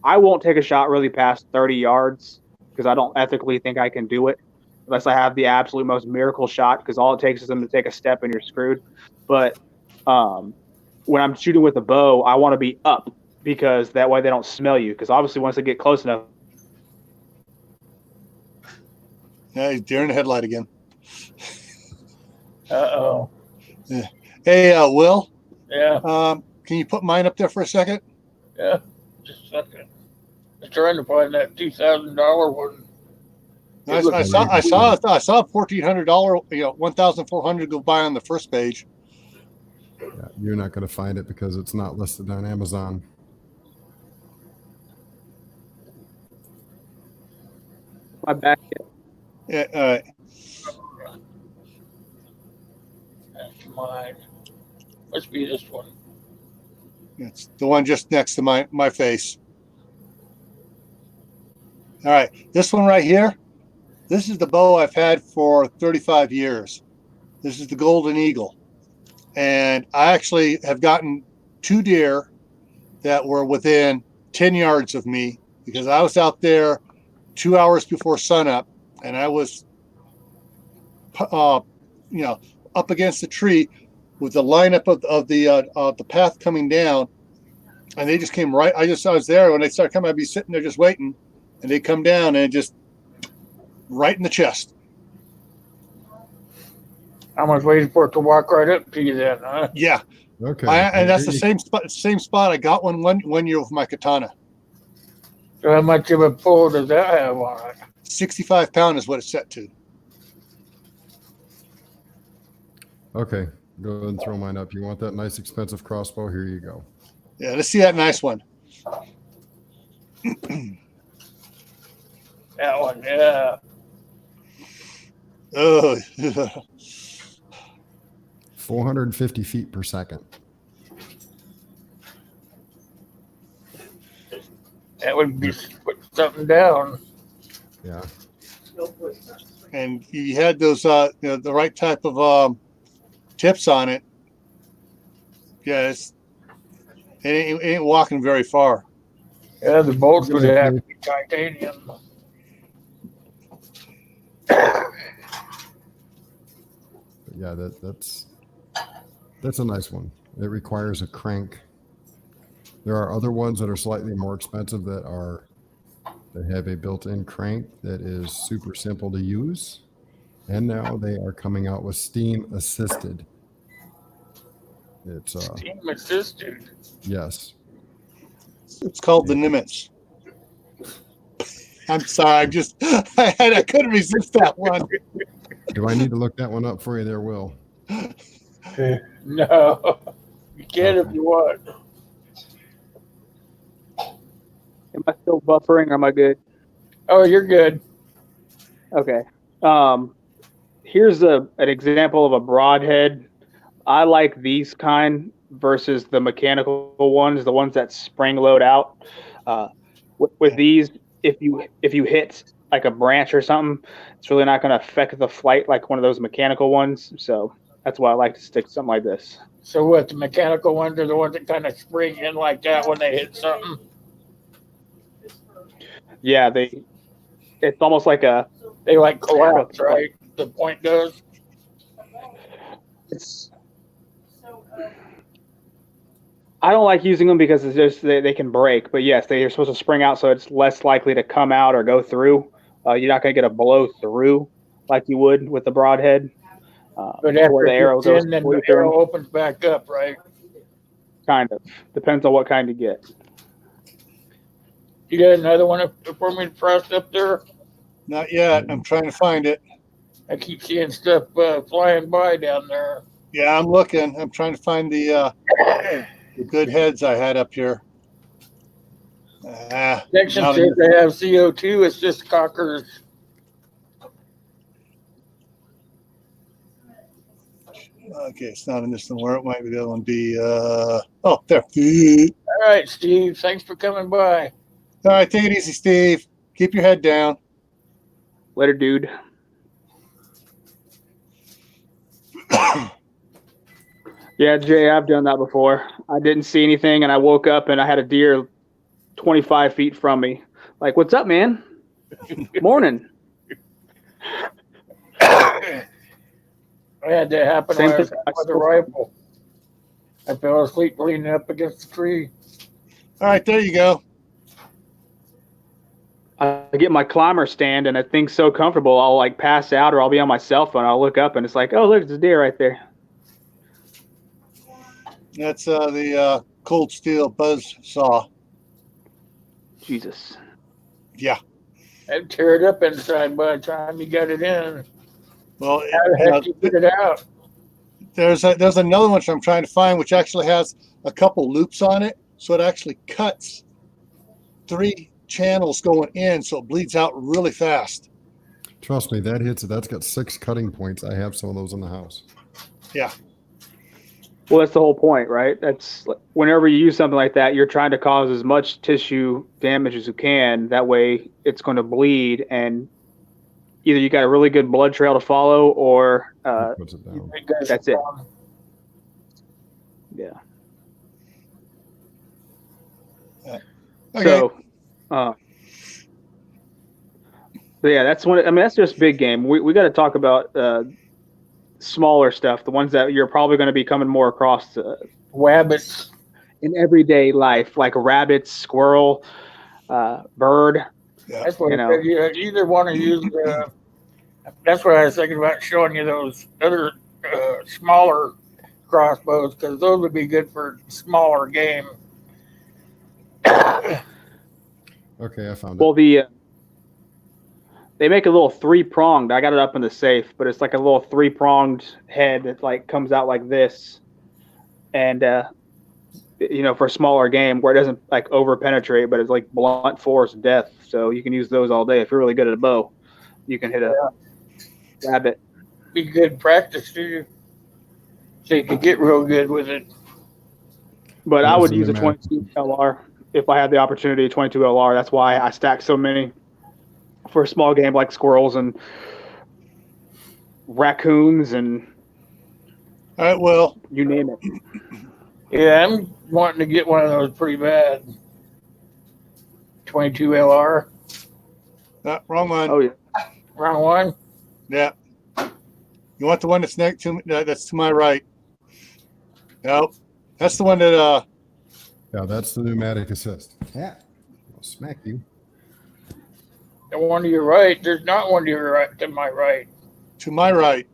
I won't take a shot really past 30 yards because I don't ethically think I can do it unless I have the absolute most miracle shot, because all it takes is them to take a step and you're screwed. But when I'm shooting with a bow, I want to be up because that way they don't smell you, because obviously once they get close enough. Yeah, he's deer in the headlight again. Uh-oh. Yeah. Hey, Will. Yeah. Can you put mine up there for a second? Yeah. Just a second. I'm trying to find that $2,000 one. I saw $1,400, $1,400 go by on the first page. Yeah, you're not going to find it because it's not listed on Amazon. My back. Yeah, all right. That's mine. Must be this one. It's the one just next to my face. All right, this one right here. This is the bow I've had for 35 years. This is the Golden Eagle. And I actually have gotten 2 deer that were within 10 yards of me because I was out there 2 hours before sunup, and I was, up against the tree with the lineup of the path coming down, and they just came right. I was there when they started coming. I'd be sitting there just waiting, and they come down and just right in the chest. I was waiting for it to walk right up to you then, huh? Yeah. Okay. And that's the same spot I got one year with my katana. So how much of a pull does that have on it? 65 pound is what it's set to. Okay. Go ahead and throw mine up. You want that nice expensive crossbow? Here you go. Yeah, let's see that nice one. That one, yeah. Oh, 450 feet per second. That would be put something down. Yeah. and you had those the right type of tips on it. Yeah, it ain't walking very far. Yeah, the bolts would have to be titanium. Yeah, that's a nice one. It requires a crank. There are other ones that are slightly more expensive that have a built-in crank that is super simple to use. And now they are coming out with steam assisted. It's Steam assisted. yes. It's called the Nimitz. I'm sorry, I couldn't resist that one. Do I need to look that one up for you there, Will? No, you can if you want. Am I still buffering or am I good? Oh, you're good. Okay. Here's an example of a broadhead. I like these kind versus the mechanical ones, the ones that spring load out. With these, if you hit like a branch or something, it's really not going to affect the flight like one of those mechanical ones. So that's why I like to stick to something like this. So what, the mechanical ones are the ones that kind of spring in like that when they hit something? Yeah, it's almost like They like collapse, right? The point does. I don't like using them because it's just they can break. But yes, they are supposed to spring out, so it's less likely to come out or go through. You're not going to get a blow through like you would with the broadhead. But Where after the it arrow gets goes in, then the completely through, arrow opens back up, right? kind of depends on what kind you get. You got another one up for me to press up there? Not yet. I'm trying to find it. I keep seeing stuff flying by down there. Yeah, I'm looking. I'm trying to find the good heads I had up here. Section not says in they have CO2. It's just cockers. okay, it's not in this one. Where it might be the other one be. Oh, there. All right, Steve. Thanks for coming by. All right, take it easy, Steve. Keep your head down. Later, dude. Yeah, Jay, I've done that before. I didn't see anything, and I woke up and I had a deer 25 feet from me. Like, what's up, man? Morning. I had that happen Same when I was thing. with the rifle. I fell asleep leaning up against the tree. All right, there you go. I get my climber stand, and the thing's so comfortable, I'll like pass out or I'll be on my cell phone. I'll look up, and it's like, oh, look, there's a deer right there. That's the cold steel buzz saw. Jesus. Yeah. I'd tear it up inside by the time you got it in. Well, How the heck you get it out? there's another one which I'm trying to find, which actually has a couple loops on it, so it actually cuts 3 channels going in, so it bleeds out really fast. Trust me, that hits. That's got 6 cutting points. I have some of those in the house. Yeah. Well, that's the whole point, right? That's whenever you use something like that, you're trying to cause as much tissue damage as you can. That way, it's going to bleed, and either you got a really good blood trail to follow, or Puts it down. that's it. Yeah. Okay. So, but yeah, that's one. I mean, that's just big game. We got to talk about smaller stuff, the ones that you're probably going to be coming more across Wabbits. in everyday life, like rabbits, squirrel, bird. That's what You I know. said. You either want to use that's what I was thinking about showing you those other smaller crossbows, because those would be good for smaller game. Okay, I found it. Well, they make a little 3-pronged. I got it up in the safe, but it's like a little 3-pronged head that like comes out like this, and for smaller game where it doesn't like over penetrate, but it's like blunt force death. So you can use those all day if you're really good at a bow. You can hit a rabbit. Be good practice too, so you could get real good with it. But I There's would the use a pneumatic. 22 LR if I had the opportunity. 22 LR. That's why I stack so many for a small game like squirrels and raccoons and All right, well, you name it. Yeah, I'm wanting to get one of those pretty bad. 22 LR. wrong one. Oh yeah. Wrong one. Yeah. You want the one that's next to me? That's to my right. Nope. That's the one that Yeah, that's the pneumatic assist. Yeah, I'll smack you. The one to your right. There's not one to your right. To my right. to my right.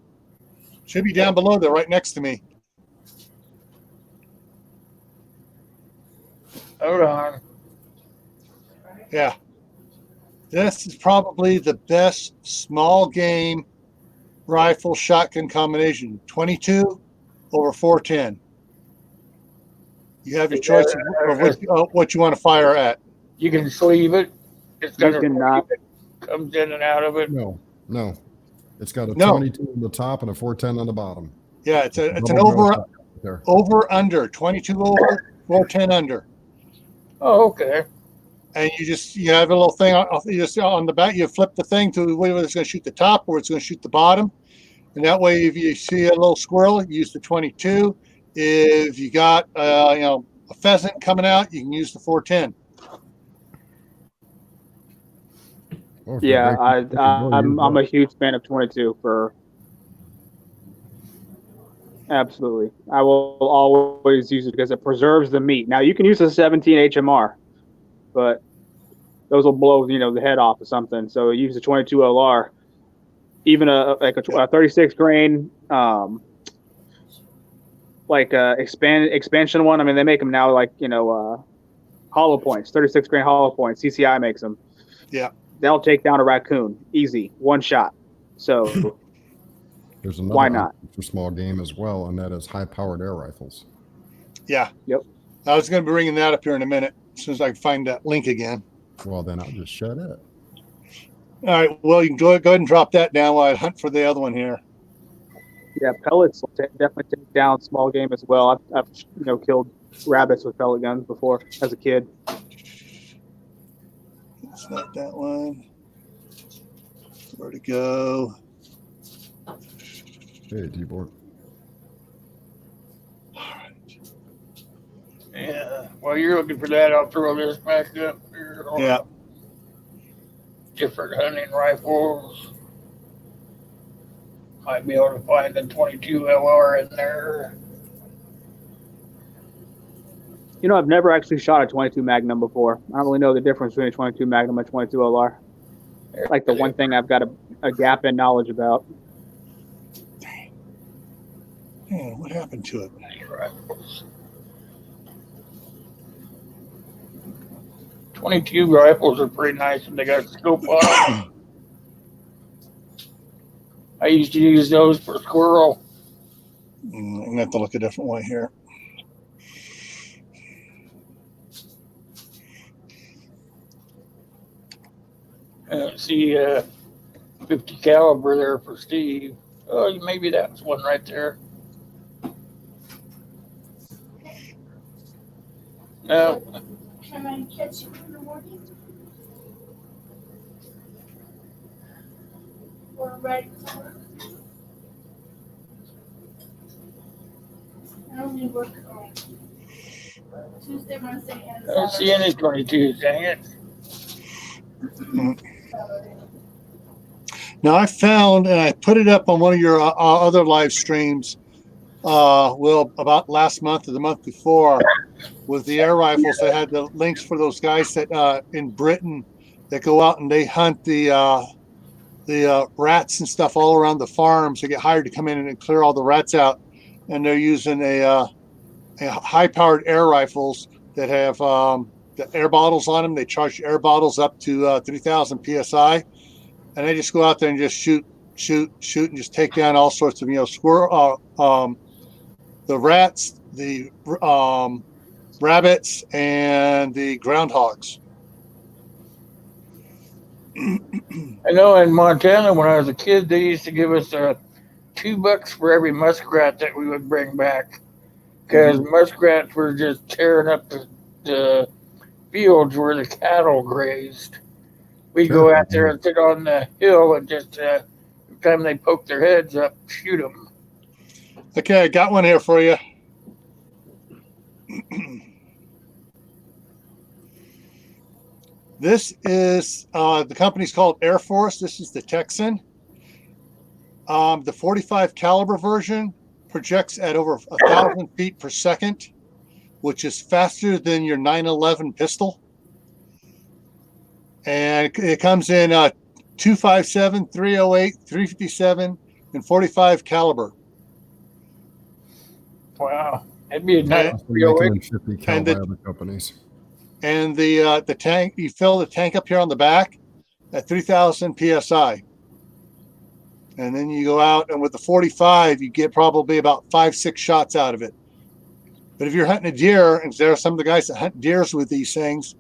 Should be down below there, right next to me. Hold on. Yeah. This is probably the best small game rifle shotgun combination. 22 over 410. You have your choice of what you want to fire at. You can sleeve it. It's got You a cannot. sleeve that comes in and out of it. No. It's got a No. 22 on the top and a 410 on the bottom. Yeah, it's an Double over barrel there. under 22 over 410 under. Oh, okay. And you have a little thing you just on the back. You flip the thing to whether it's going to shoot the top or it's going to shoot the bottom. And that way, if you see a little squirrel, you use the 22. If you got a pheasant coming out, you can use the 410. Oh, if you're Yeah, breaking- I'm a huge fan of 22 for. Absolutely. I will always use it because it preserves the meat. Now you can use a 17 HMR, but those will blow, the head off of something. So use a 22 LR, even a 36 grain, expansion one. I mean, they make them now hollow points, 36 grain hollow points. CCI makes them. Yeah. They'll take down a raccoon easy, one shot. So There's another why not? option for small game as well, and that is high-powered air rifles. Yeah. Yep. I was going to be bringing that up here in a minute as soon as I can find that link again. Well, then I'll just shut up. All right. Well, you can go ahead and drop that down while I hunt for the other one here. Yeah, pellets will definitely take down small game as well. I've killed rabbits with pellet guns before as a kid. It's not that one. Where to go? Hey, D-Board. Yeah. While you're looking for that, I'll throw this back up here. Yeah. Different hunting rifles. Might be able to find the 22 LR in there. I've never actually shot a 22 Magnum before. I don't really know the difference between a 22 Magnum and a 22 LR. Like the one thing I've got a gap in knowledge about. Man, what happened to it? Rifles. 22 rifles are pretty nice and they got a scope on them. I used to use those for squirrel. I'm going to have to look a different way here. See 50 caliber there for Steve. Oh, maybe that's one right there. No. Can I catch you in the morning? Or right before? I only work on Tuesday, Wednesday, and I don't see any 22s, dang it. Now I found, and I put it up on one of your other live streams, about last month or the month before, with the air rifles. They had the links for those guys that in Britain that go out and they hunt the rats and stuff all around the farms. They get hired to come in and clear all the rats out, and they're using a high-powered air rifles that have the air bottles on them. They charge air bottles up to 3,000 psi, and they just go out there and just shoot, and just take down all sorts of squirrel, the rats, the rabbits, and the groundhogs. I know in Montana when I was a kid, they used to give us $2 for every muskrat that we would bring back, because muskrats were just tearing up the fields where the cattle grazed. We'd go out there and sit on the hill and just every time they poke their heads up, shoot them. Okay, I got one here for you. This is the company's called Air Force. This is the Texan. The 45 caliber version projects at over 1,000 feet per second, which is faster than your 911 pistol. And it comes in 257, 308, 357, and 45 caliber. Wow. That'd be a nice That's what making them 50 cal and by the- other companies. And the tank, you fill the tank up here on the back at 3,000 psi. And then you go out, and with the 45, you get probably about 5-6 shots out of it. But if you're hunting a deer, and there are some of the guys that hunt deers with these things,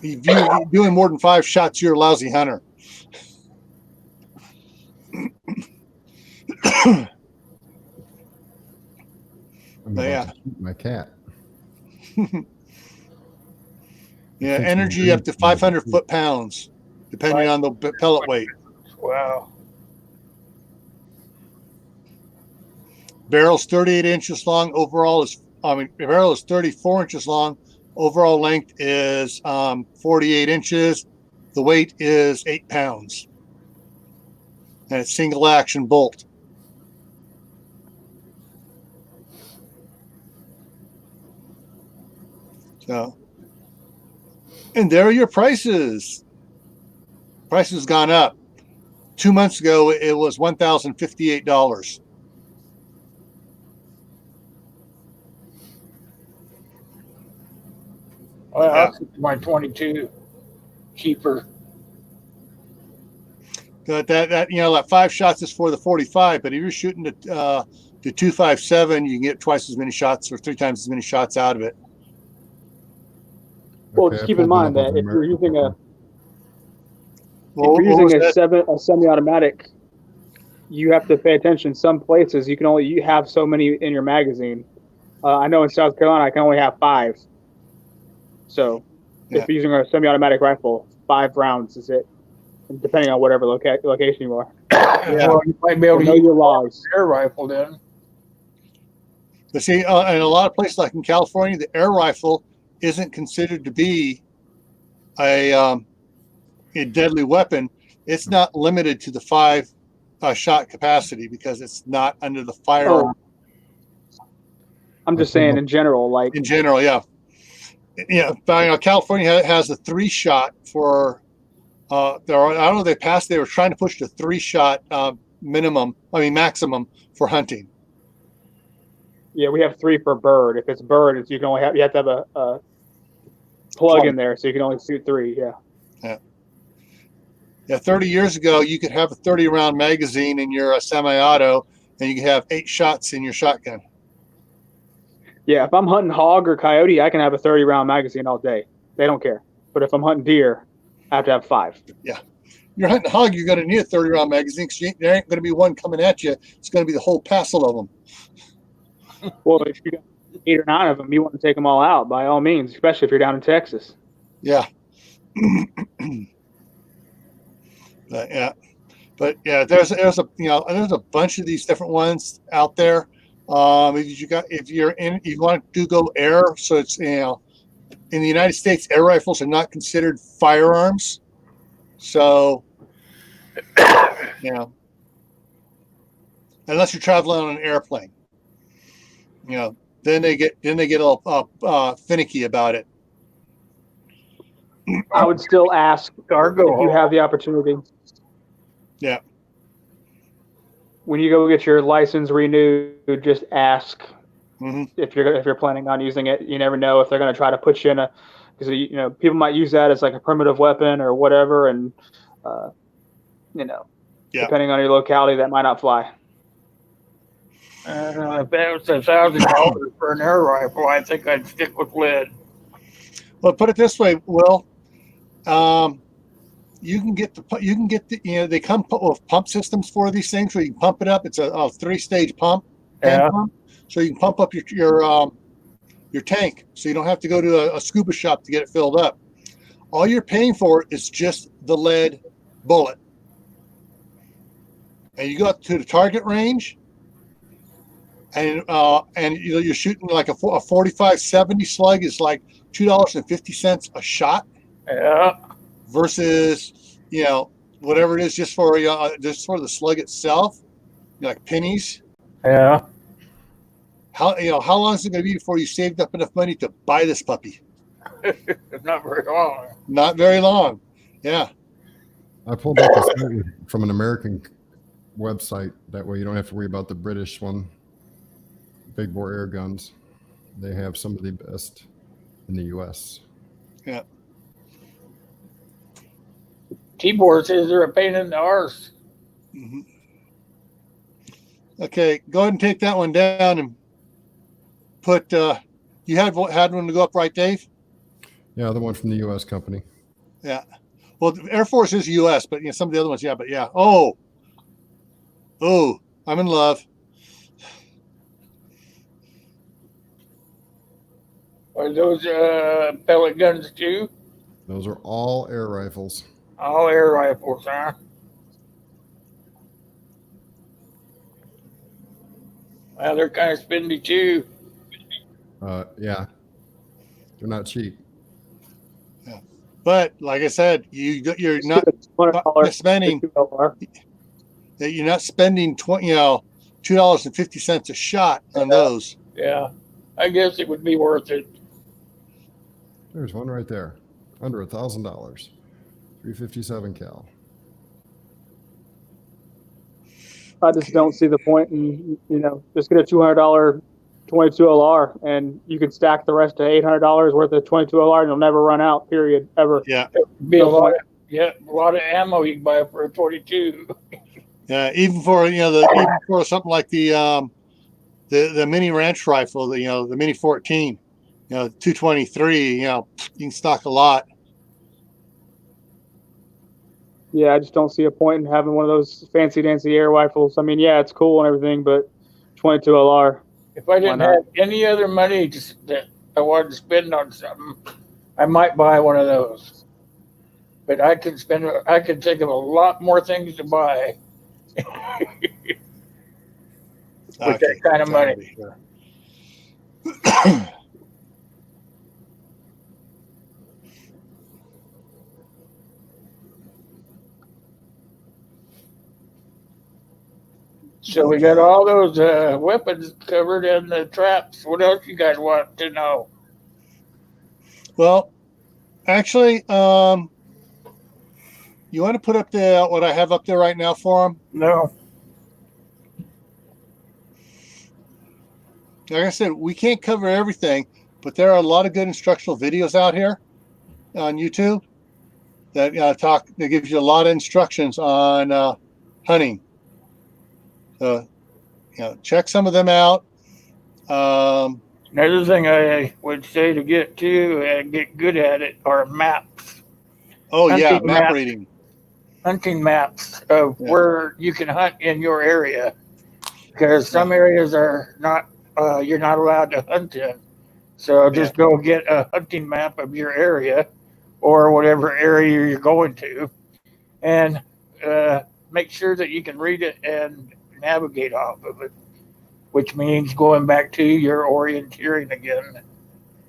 if you're doing more than 5 shots, you're a lousy hunter. I'm about Yeah. to shoot my cat. Yeah, energy up to 500 foot-pounds, depending on the pellet weight. Wow. Barrel's 38 inches long. The barrel is 34 inches long. Overall length is 48 inches. The weight is 8 pounds. And it's single action bolt. So, and there are your prices. Prices gone up. 2 months ago, it was $1,058. Well, Yeah. I'll keep my 22 cheaper. But that 5 shots is for the 45. But if you're shooting the 257, you can get twice as many shots or 3 times as many shots out of it. Well, Okay, just I keep in pulled one mind up of that if you're American using a Company. Well, if what you're was using that? a semi-automatic, you have to pay attention. Some places you have so many in your magazine. I know in South Carolina I can only have 5. So Yeah. if you're using a semi-automatic rifle, 5 rounds is it, depending on whatever location you are. Well, you might be able So to know use your laws. an air rifle then. But see, in a lot of places like in California, the air rifle isn't considered to be a deadly weapon. It's not limited to the 5 shot capacity because it's not under the firearm I'm just saying in general, like in general. Yeah, but, California has a 3 shot for. I don't know. They were trying to push the 3 shot maximum for hunting. yeah, we have 3 per bird. If it's bird, you have to have a plug in there, so you can only shoot 3. Yeah. Yeah, 30 years ago, you could have a 30-round magazine in your semi-auto, and you could have 8 shots in your shotgun. Yeah, if I'm hunting hog or coyote, I can have a 30-round magazine all day. They don't care. But if I'm hunting deer, I have to have 5. You're hunting hog, you're going to need a 30-round magazine because there ain't going to be one coming at you. It's going to be the whole passel of them. Well, if you got 8 or 9 of them, you want to take them all out by all means, especially if you're down in Texas. Yeah. But there's a bunch of these different ones out there. If you want to go air, so it's in the United States, air rifles are not considered firearms. So unless you're traveling on an airplane, then they get all finicky about it. I would still ask Cargo. if you have the opportunity. Yeah. When you go get your license renewed, just ask Mhm. if you're planning on using it. You never know if they're going to try to put you in because people might use that as like a primitive weapon or whatever, and depending on your locality, that might not fly. If that was $1,000 for an air rifle, I think I'd stick with lead. Well, put it this way, Will. You can get they come with pump systems for these things where you can pump it up. It's a 3-stage pump. Yeah. Pump, so you can pump up your tank, so you don't have to go to a scuba shop to get it filled up. All you're paying for is just the lead bullet, and you go up to the target range, and you're shooting like a 45-70 slug is like $2.50 a shot. Yeah. Versus, whatever it is just for the slug itself, like pennies. Yeah. How long is it going to be before you saved up enough money to buy this puppy? Not very long. Not very long. Yeah. I pulled up a study from an American website. That way you don't have to worry about the British one. Big bore air guns. They have some of the best in the U.S. Yeah. T-Bor says they're a pain in the arse. Mm-hmm. Okay, go ahead and take that one down and put. You had one to go up, right, Dave? Yeah, the one from the U.S. company. Yeah. Well, the Air Force is U.S., but some of the other ones, yeah. But yeah. Oh, I'm in love. Are those pellet guns too? Those are all air rifles. All air rifles, huh? Well, they're kind of spendy too. Yeah, they're not cheap. Yeah. But like I said, you're not spending. You're not spending $2.50 a shot on those. Yeah, I guess it would be worth it. There's one right there, under $1,000, 357 cal. I just don't see the point in, just get a $200 22 LR and you can stack the rest of $800 worth of 22 LR and you'll never run out, period, ever. Yeah. Be a No lot. point. A lot of ammo you can buy for a 22. Yeah. Even for, even for something like the mini ranch rifle, the mini 14, 223, you can stock a lot. Yeah, I just don't see a point in having one of those fancy dancy air rifles. I mean, yeah, it's cool and everything, but 22 LR. If I didn't not? have any other money that I wanted to spend on something, I might buy one of those. But I could think of a lot more things to buy with that kind of money. Sure. So we got all those weapons covered and the traps. What else you guys want to know? Well, actually, you want to put up what I have up there right now for them? No. Like I said, we can't cover everything, but there are a lot of good instructional videos out here on YouTube that that gives you a lot of instructions on hunting. So, check some of them out. Another thing I would say to get to and get good at it are maps. Oh yeah, Hunting map map. reading. Hunting maps of Yeah. where you can hunt in your area, because some areas are not you're not allowed to hunt in. So just go get a hunting map of your area or whatever area you're going to, and make sure that you can read it and navigate off of it, which means going back to your orienteering again.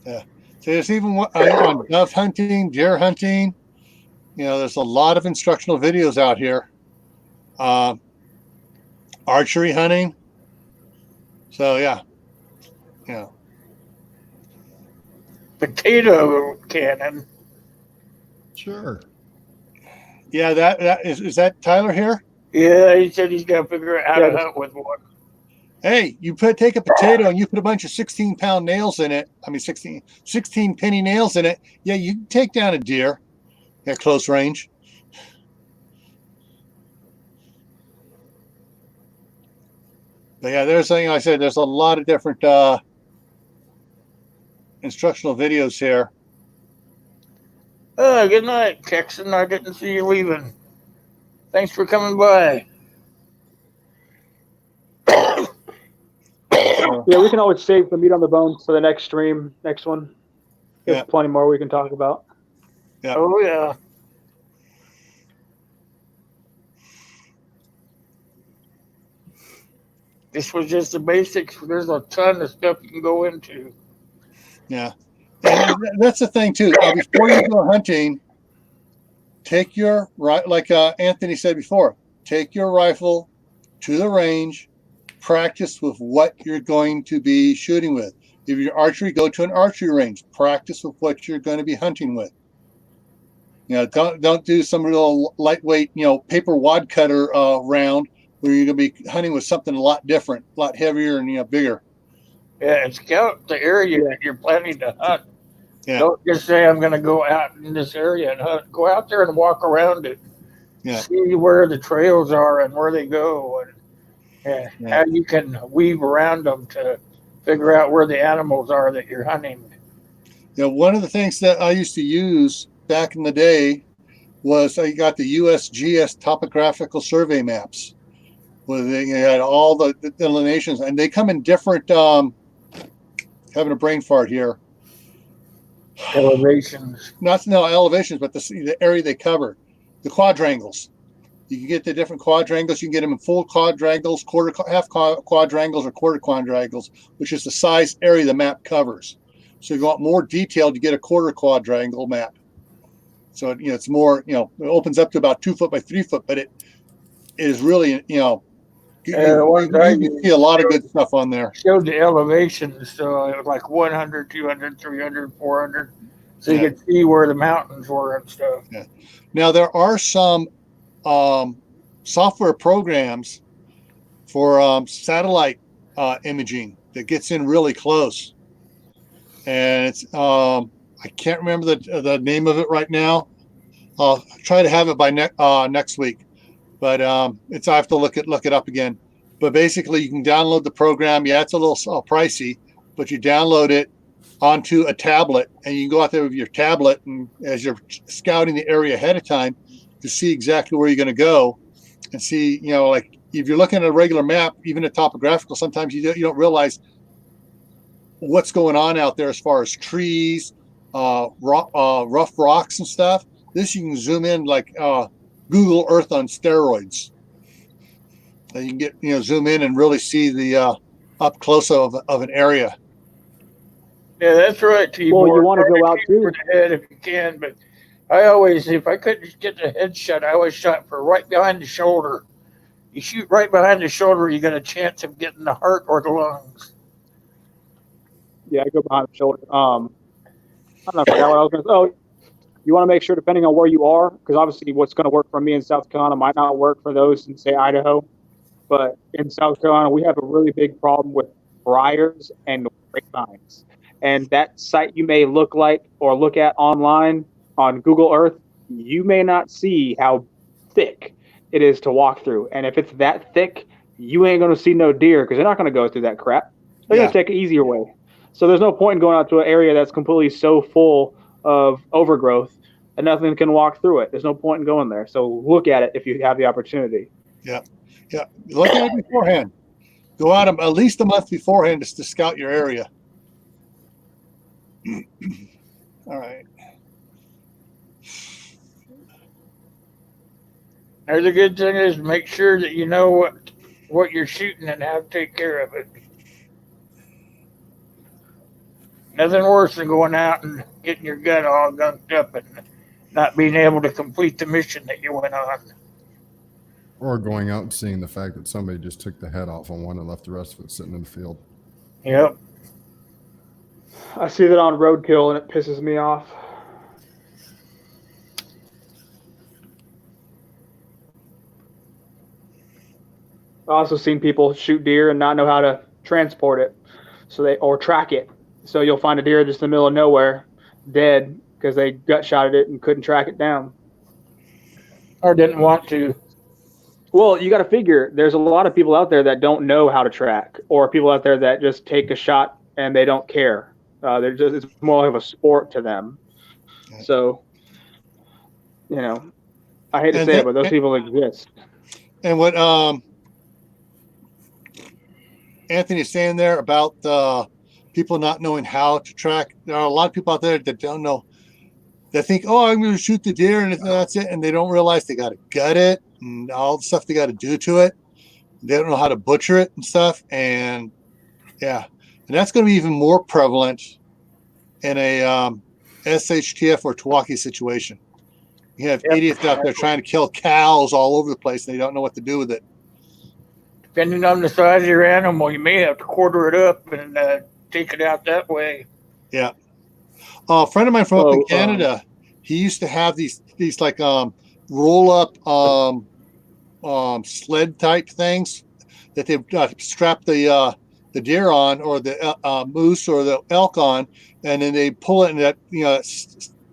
So there's even on dove hunting, deer hunting. There's a lot of instructional videos out here. Archery hunting. So yeah. Potato cannon. Sure. Yeah, that is that Tyler here? Yeah, he said he's got to figure out how to hunt with one. Hey, you take a potato and you put a bunch of 16-pound nails in it. I mean, 16 penny nails in it. Yeah, you can take down a deer at close range. But yeah, there's something I said. There's a lot of different instructional videos here. Good night, Texan. I didn't see you leaving. Thanks for coming by. Yeah, we can always save the meat on the bone for the next stream, next one. There's plenty more we can talk about. Yeah. Oh, yeah. This was just the basics. There's a ton of stuff you can go into. Yeah. And that's the thing, too. Before you go hunting, take your, like Anthony said before, take your rifle to the range, practice with what you're going to be shooting with. If you're archery, go to an archery range, practice with what you're going to be hunting with. Don't do some real lightweight, paper wad cutter round where you're going to be hunting with something a lot different, a lot heavier and bigger. Yeah, and scout the area that you're planning to hunt. Yeah. Don't just say, I'm going to go out in this area and hunt. Go out there and walk around it. Yeah. See where the trails are and where they go and how you can weave around them to figure out where the animals are that you're hunting. One of the things that I used to use back in the day was I got the USGS topographical survey maps where they had all the delineations, and they come in different, having a brain fart here. Elevations. Not elevations, but the area they cover, the quadrangles. You can get the different quadrangles. You can get them in full quadrangles, half quadrangles, or quarter quadrangles, which is the size area the map covers. So if you want more detailed, you get a quarter quadrangle map. So it's more, it opens up to about 2 foot by 3 foot, but it is really, you see a lot of good stuff on there. Showed the elevations, so it was like 100, 200, 300, 400, so you could see where the mountains were and stuff. Now there are some software programs for satellite imaging that gets in really close, and it's I can't remember the name of it right now. I'll try to have it by next week, but it's I have to look it up again. But basically, you can download the program. Yeah, it's a little pricey, but you download it onto a tablet, and you can go out there with your tablet, and as you're scouting the area ahead of time, to see exactly where you're going to go, and see, like if you're looking at a regular map, even a topographical, sometimes you don't realize what's going on out there as far as trees, rough rocks and stuff. This you can zoom in like Google Earth on steroids. You can get zoom in and really see the up close of an area. Yeah, that's right, T-Bar. Well, you want to go out too for the head if you can, but I always, if I couldn't get the headshot, I always shot for right behind the shoulder. You shoot right behind the shoulder, you got a chance of getting the heart or the lungs. Yeah, I go behind the shoulder. I don't know what I was going to say. Oh, you want to make sure, depending on where you are, because obviously what's going to work for me in South Carolina might not work for those in, say, Idaho. But in South Carolina, we have a really big problem with briars and grapevines. And that site you may look at online on Google Earth, you may not see how thick it is to walk through. And if it's that thick, you ain't going to see no deer because they're not going to go through that crap. They're going to take an easier way. So there's no point in going out to an area that's completely so full of overgrowth and nothing can walk through it. There's no point in going there. So look at it if you have the opportunity. Yeah. Look at it beforehand. Go out at least a month beforehand just to scout your area. All right. Now, the good thing is make sure that you know what you're shooting and how to take care of it. Nothing worse than going out and getting your gun all gunked up and not being able to complete the mission that you went on. Or going out and seeing the fact that somebody just took the head off on one and left the rest of it sitting in the field. Yep. I see that on roadkill and it pisses me off. I've also seen people shoot deer and not know how to transport it, or track it. So you'll find a deer just in the middle of nowhere, dead, because they gut shotted it and couldn't track it down. Or didn't want to. Well, you got to figure there's a lot of people out there that don't know how to track, or people out there that just take a shot and they don't care. It's more of a sport to them. So, I hate to say it, but those people exist. And what Anthony's saying there about people not knowing how to track, there are a lot of people out there that don't know. They think, I'm going to shoot the deer and that's it. And they don't realize they got to gut it and all the stuff they got to do to it. They don't know how to butcher it and stuff. And and that's going to be even more prevalent in a SHTF or Tawaki situation. You have idiots out there trying to kill cows all over the place and they don't know what to do with it. Depending on the size of your animal, you may have to quarter it up and take it out that way. Yeah. A friend of mine from up in Canada, he used to have these like roll up sled type things that they strap the deer on or the moose or the elk on, and then they pull it in that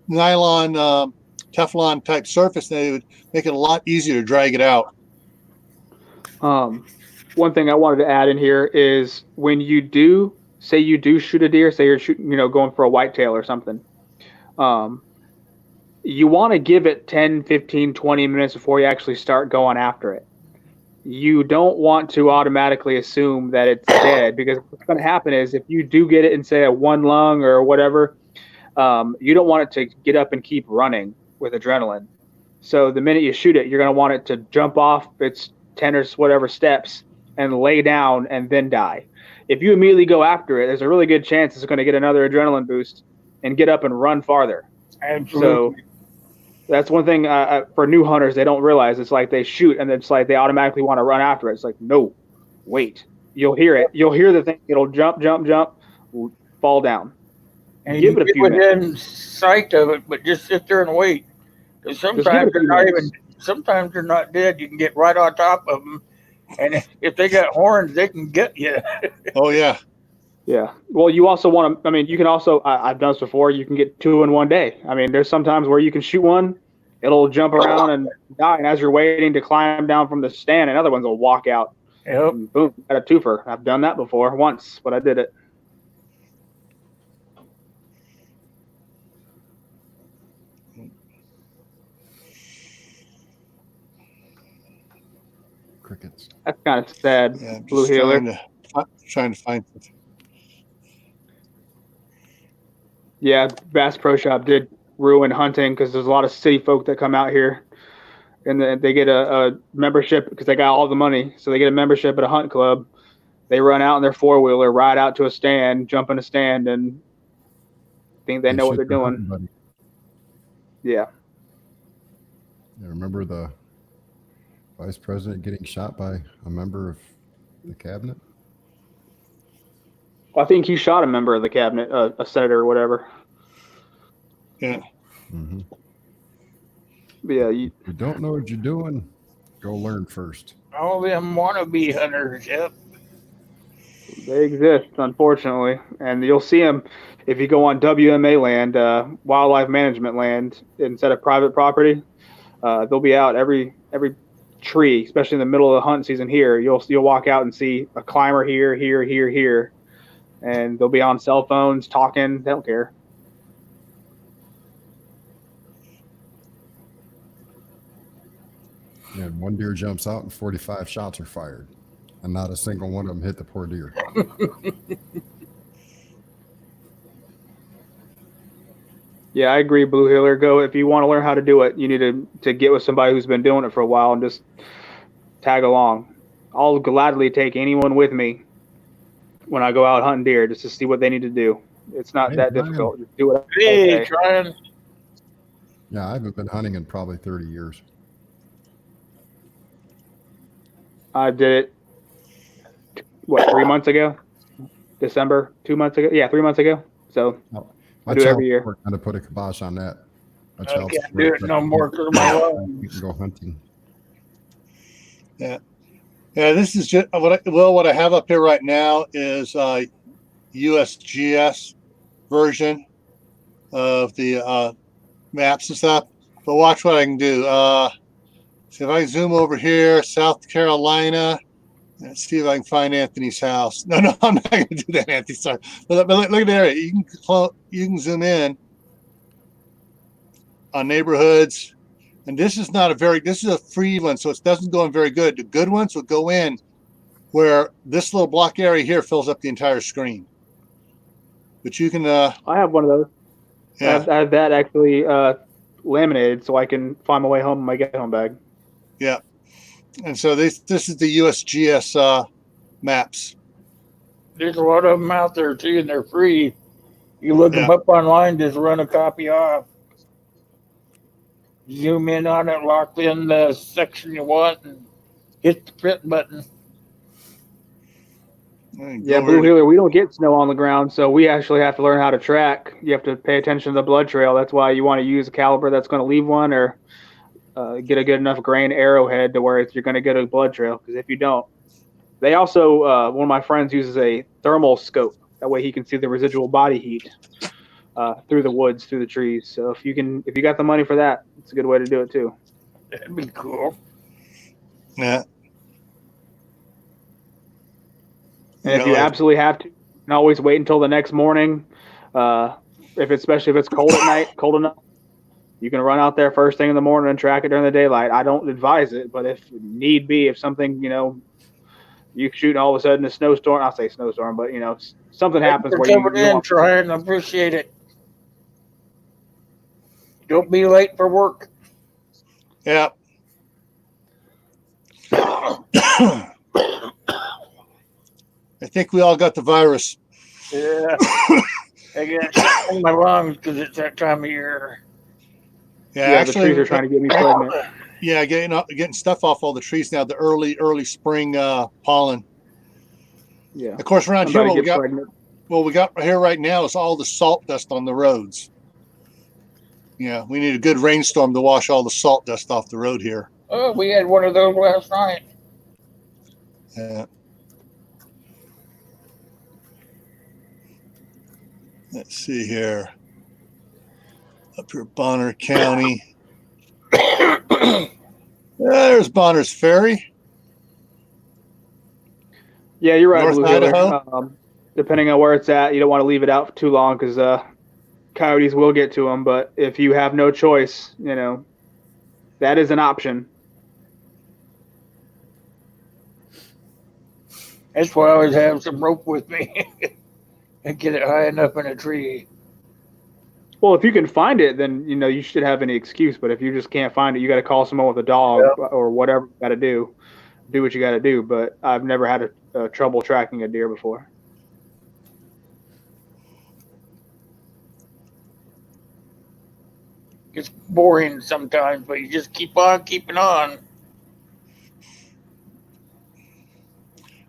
nylon Teflon type surface, and they would make it a lot easier to drag it out. One thing I wanted to add in here is when you do shoot a deer, say you're shooting, going for a whitetail or something, you want to give it 10, 15, 20 minutes before you actually start going after it. You don't want to automatically assume that it's dead, because what's going to happen is if you do get it in, say, a one lung or whatever, you don't want it to get up and keep running with adrenaline. So the minute you shoot it, you're going to want it to jump off its 10 or whatever steps and lay down and then die. If you immediately go after it, there's a really good chance it's going to get another adrenaline boost and get up and run farther. Absolutely. So that's one thing for new hunters, they don't realize. It's like they shoot and it's like they automatically want to run after it. It's like, no, wait. You'll hear it. You'll hear the thing. It'll jump, fall down. And Give you it a get few minutes. within sight of it, but just sit there and wait. 'Cause Just give it sometimes a few minutes. sometimes they're not dead. You can get right on top of them, and if they got horns, they can get you. Oh yeah. Yeah. Well, you also want to. I mean, you can also. I've done this before. You can get two in one day. I mean, there's sometimes where you can shoot one, it'll jump around and die, and as you're waiting to climb down from the stand, another one's will walk out. Yep. And boom, got a twofer. I've done that before once, but I did it. Crickets. That's kind of sad. Yeah, I'm Blue just healer. trying to find something. Yeah, Bass Pro Shop did ruin hunting because there's a lot of city folk that come out here, and then they get a membership because they got all the money. So they get a membership at a hunt club. They run out in their 4-wheeler, ride out to a stand, jump in a stand, and think they know what shoot they're their doing. hunting buddy. Yeah. Yeah, remember the vice president getting shot by a member of the cabinet? Well, I think he shot a member of the cabinet, a senator or whatever. Yeah. Mm-hmm. But yeah, You don't know what you're doing? Go learn first. All them wannabe hunters. Yep. they exist, unfortunately, and you'll see them if you go on WMA land, wildlife management land, instead of private property. They'll be out every tree, especially in the middle of the hunt season. Here, you'll walk out and see a climber here, and they'll be on cell phones talking. They don't care. And one deer jumps out and 45 shots are fired. And not a single one of them hit the poor deer. Yeah, I agree, Blue Healer. Go if you want to learn how to do it. You need to get with somebody who's been doing it for a while and just tag along. I'll gladly take anyone with me when I go out hunting deer just to see what they need to do. It's not Hey, that Brian. difficult. Just do it. Hey, Okay. trying. Yeah, I haven't been hunting in probably 30 years. I did it. What, 3 months ago? December, 2 months ago? Yeah, 3 months ago. So My I do it every child year. support kind of put a kibosh on that. My I child can't support do it no more because of my lung. You can go hunting. Yeah, this is just what I have up here right now is USGS version of the maps and stuff. But watch what I can do. See if I can zoom over here, South Carolina. Let's see if I can find Anthony's house. No, I'm not going to do that, Anthony. Sorry. But look at the area. You can zoom in on neighborhoods. And this is this is a free one, so it doesn't go in very good. The good ones will go in where this little block area here fills up the entire screen. But you can. I have one of those. Yeah. I have that actually laminated so I can find my way home in my get home bag. Yeah. And so this is the USGS maps. There's a lot of them out there too, and they're free. You look them up online, just run a copy off. Zoom in on it, lock in the section you want, and hit the print button. Yeah, Blue Healer, we don't get snow on the ground, so we actually have to learn how to track. You have to pay attention to the blood trail. That's why you want to use a caliber that's going to leave one, or get a good enough grain arrowhead to where you're going to get a blood trail. Because if you don't, they also one of my friends uses a thermal scope. That way he can see the residual body heat through the woods, through the trees. So if you got the money for that, it's a good way to do it too. That'd be cool. Yeah. And if you absolutely have to, you can always wait until the next morning. Especially if it's cold at night, cold enough, you can run out there first thing in the morning and track it during the daylight. I don't advise it, but if need be, if something, you shoot and all of a sudden a snowstorm, I'll say snowstorm, but something happens where coming in, trying to appreciate it. Don't be late for work. Yeah. I think we all got the virus. Yeah. I get shit in my lungs because it's that time of year. Yeah, actually, the trees are trying to get me pregnant. Yeah, getting stuff off all the trees now. The early spring pollen. Yeah. Of course, around here, Well, we got here right now is all the salt dust on the roads. Yeah, we need a good rainstorm to wash all the salt dust off the road here. Oh, we had one of those last night. Yeah. Let's see here. Up here, Bonner County. There's Bonner's Ferry. Yeah, you're right, North Blue Healer. Idaho? Depending on where it's at, you don't want to leave it out for too long because coyotes will get to them. But if you have no choice, that is an option. That's why I always have some rope with me and get it high enough in a tree. Well, if you can find it, then you should have any excuse. But if you just can't find it, you got to call someone with a dog or whatever you got to do. Do what you got to do. But I've never had a trouble tracking a deer before. It's boring sometimes, but you just keep on keeping on.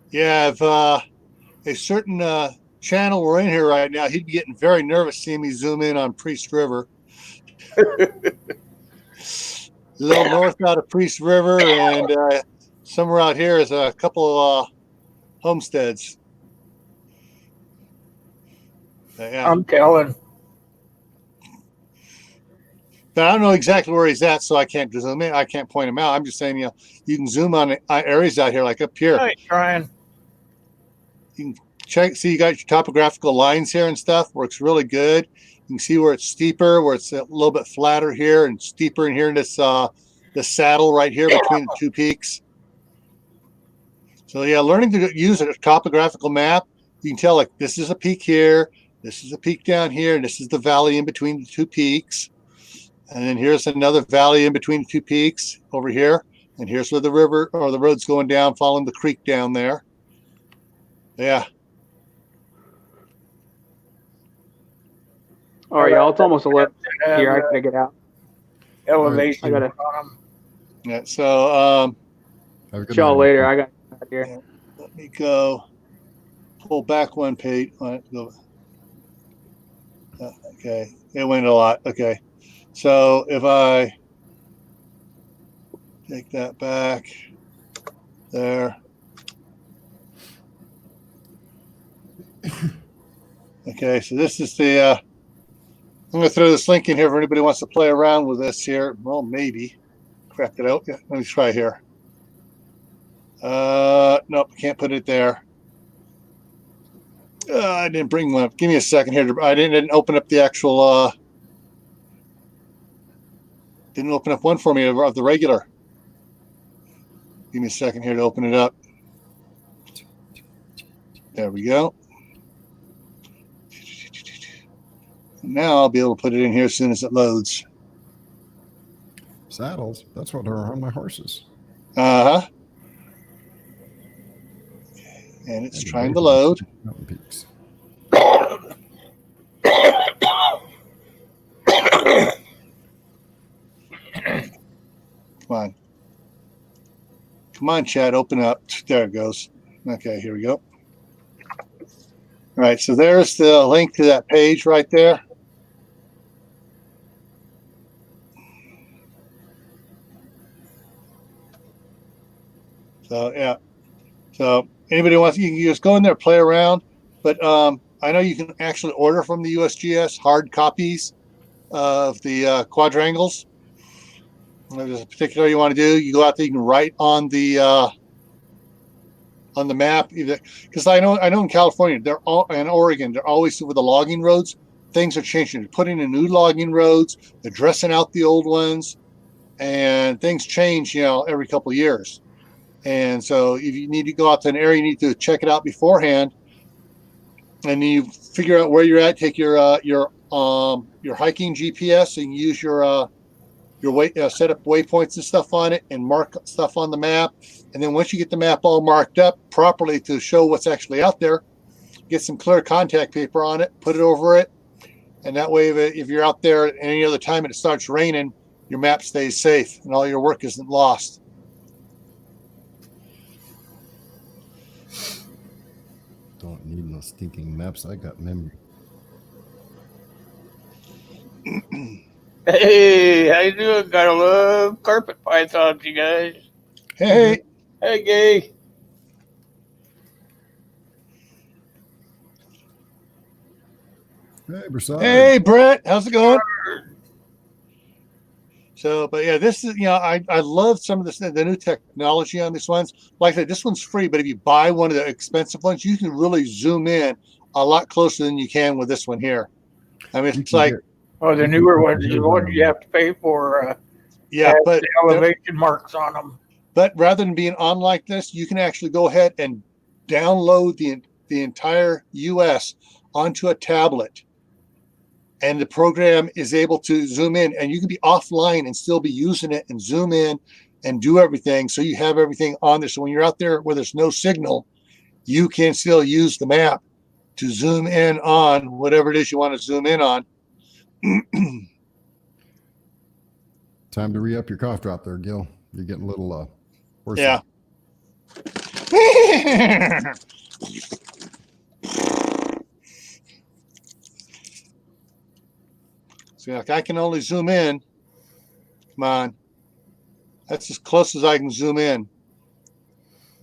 Yeah, if a certain channel were in here right now, he'd be getting very nervous seeing me zoom in on Priest River. A little north out of Priest River, and somewhere out here is a couple of homesteads. Yeah. I'm telling. But I don't know exactly where he's at, so I can't zoom in. I can't point him out. I'm just saying, you can zoom on areas out here, like up here. I ain't trying. You can check, see you got your topographical lines here and stuff. Works really good. You can see where it's steeper, where it's a little bit flatter here and steeper in here in this saddle right here between the two peaks. So yeah, learning to use a topographical map, you can tell like this is a peak here, this is a peak down here, and this is the valley in between the two peaks. And then here's another valley in between the two peaks over here. And here's where the river or the road's going down, following the creek down there. Yeah. All right, y'all. It's almost 11 here. I gotta get out. Elevation I gotta- on them. Yeah. So Have a good Y'all night. later. I got out here. let me go pull back one page. Go. Okay. It went a lot. Okay. So if I take that back there. Okay, so this is the I'm going to throw this link in here if anybody wants to play around with this here. Well, maybe. Crack it out. Yeah, let me try here. Nope, can't put it there. I didn't bring one up. Give me a second here. I didn't open up the actual didn't open up one for me of the regular. Give me a second here to open it up. There we go. Now I'll be able to put it in here as soon as it loads. Saddles. That's what are on my horses. Uh-huh. And it's trying to load. Mountain peaks. Come on. Come on, Chad, open up. There it goes. Okay, here we go. All right, so there's the link to that page right there. So, yeah. So, anybody wants, you can just go in there, play around. But I know you can actually order from the USGS hard copies of the quadrangles. If there's a particular you want to do, you go out there, you can write on the map, because I know in California, they're all, and Oregon, they're always with the logging roads. Things are changing. They're putting in new logging roads. They're dressing out the old ones, and things change, every couple of years. And so, if you need to go out to an area, you need to check it out beforehand, and you figure out where you're at. Take your hiking GPS and use your set up waypoints and stuff on it, and mark stuff on the map. And then once you get the map all marked up properly to show what's actually out there, get some clear contact paper on it, put it over it, and that way, if you're out there at any other time and it starts raining, your map stays safe and all your work isn't lost. Don't need no stinking maps. I got memory. Hey, how you doing? Gotta love carpet pythons, you guys. Hey, Hey, gay. Hey, Broussard. hey, Brett, how's it going? So, but yeah, this is, I love some of the new technology on these ones. Like I said, this one's free, but if you buy one of the expensive ones, you can really zoom in a lot closer than you can with this one here. I mean, You it's can like, get- Oh, the You newer can put ones, the the hairs ones on you have to pay for, yeah, has but the elevation marks on them. rather than being on like this, you can actually go ahead and download the entire US onto a tablet. And the program is able to zoom in, and you can be offline and still be using it and zoom in and do everything. So you have everything on there. So when you're out there where there's no signal, you can still use the map to zoom in on whatever it is you want to zoom in on. Time to re-up your cough drop there, Gil. You're getting a little hoarse. Yeah. See, like I can only zoom in. Come on. That's as close as I can zoom in.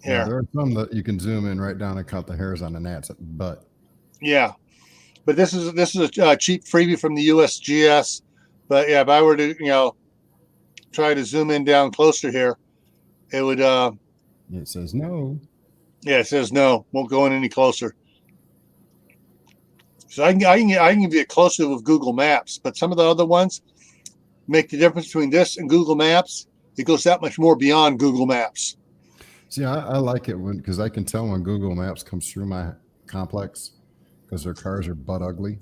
Yeah, Here. there are some that you can zoom in right down and count the hairs on the gnat's butt. Yeah. But this is a cheap freebie from the USGS. But yeah, if I were to, try to zoom in down closer here, it would It says no. yeah, it says no, won't go in any closer. So I can get closer with Google Maps, but some of the other ones make the difference between this and Google Maps. It goes that much more beyond Google Maps. See, I like it because I can tell when Google Maps comes through my complex because their cars are butt ugly.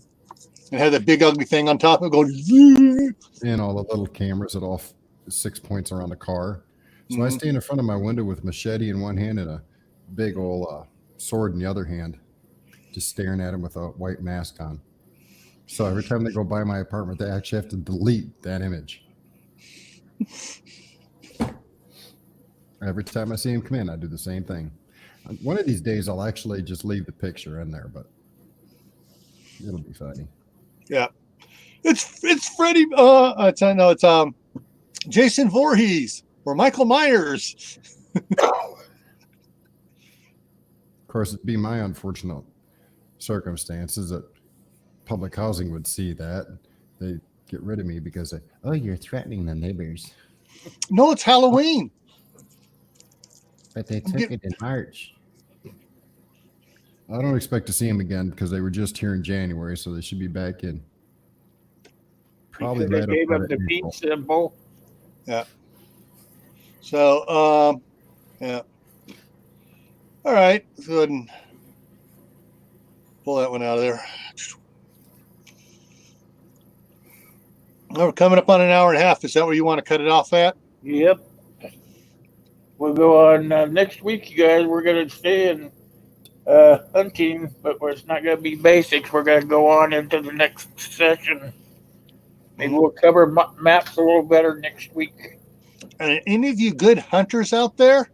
And have that big ugly thing on top of it going. And all the little cameras at all 6 points around the car. So I stand in front of my window with a machete in one hand and a big old sword in the other hand, just staring at him with a white mask on. So every time they go by my apartment, they actually have to delete that image. Every time I see him come in, I do the same thing. One of these days, I'll actually just leave the picture in there, but it'll be funny. Yeah, it's Freddie. It's Jason Voorhees or Michael Myers. Of course, it'd be my unfortunate circumstances that public housing would see that. They get rid of me because you're threatening the neighbors. No, it's Halloween. But they took it in March. I don't expect to see them again because they were just here in January, so they should be back in. Probably Because right they gave up up the April. peace symbol. Yeah. So, yeah. All right. Let's go ahead and pull that one out of there. Well, we're coming up on an hour and a half. Is that where you want to cut it off at? Yep. We'll go on next week, you guys. We're going to stay in hunting, but it's not going to be basics. We're going to go on into the next session. Maybe we'll cover maps a little better next week. And any of you good hunters out there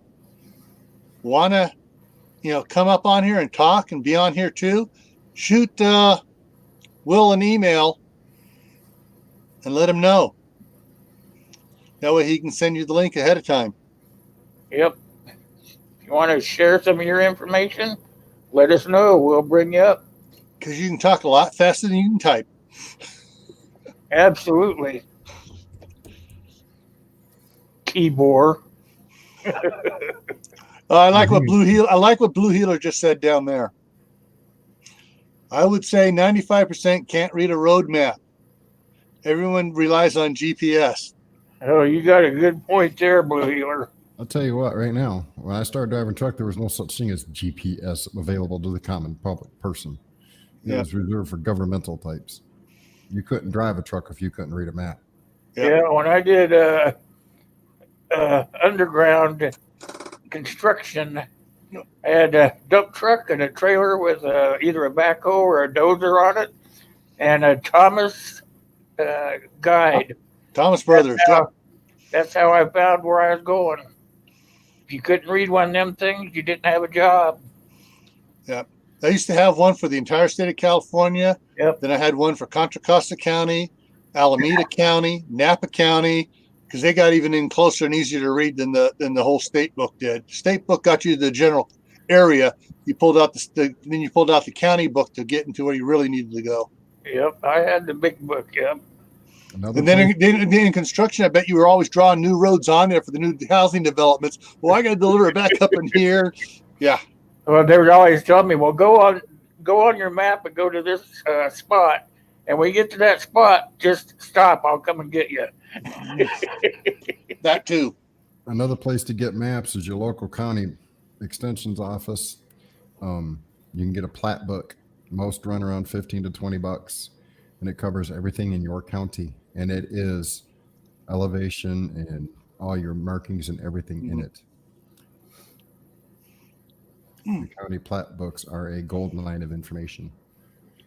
want to, come up on here and talk and be on here too? Shoot Will an email and let him know. That way he can send you the link ahead of time. Yep. If you want to share some of your information, let us know. We'll bring you up. Because you can talk a lot faster than you can type. Absolutely. Keyboard. I like what Blue Healer just said down there. I would say 95% can't read a road map. Everyone relies on GPS. Oh, you got a good point there, Blue Healer. I'll tell you what, right now, when I started driving truck, there was no such thing as GPS available to the common public person. It was reserved for governmental types. You couldn't drive a truck if you couldn't read a map. Yeah, when I did underground construction, I had a dump truck and a trailer with either a backhoe or a dozer on it, and a Thomas guide. Thomas Brothers. That's how I found where I was going. If you couldn't read one of them things, you didn't have a job. That's I used to have one for the entire state of California. Yep. Then I had one for Contra Costa County, Alameda County, Napa County, because they got even in closer and easier to read than the whole state book did. State book got you the general area. You pulled out then you pulled out the county book to get into where you really needed to go. Yep, I had the big book. Yep. Another And then place- in construction, I bet you were always drawing new roads on there for the new housing developments. Well, I got to deliver it back up in here. Yeah. Well, they would always tell me, "Well, go on your map and go to this spot, and when you get to that spot, just stop. I'll come and get you." That too. Another place to get maps is your local county extensions office. You can get a plat book. Most run around 15 to 20 bucks, and it covers everything in your county. And it is elevation and all your markings and everything in it. The county plat books are a gold mine of information.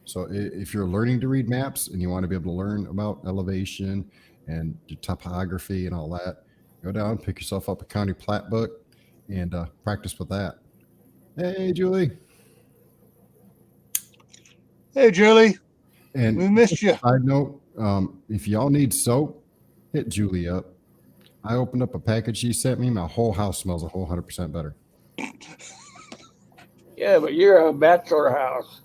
So if you're learning to read maps and you want to be able to learn about elevation and topography and all that, go down, pick yourself up a county plat book, and practice with that. Hey, Julie. Hey, Julie, And we missed you. side note, if y'all need soap, hit Julie up. I opened up a package she sent me. My whole house smells a whole 100% better. Yeah, but you're a bachelor house.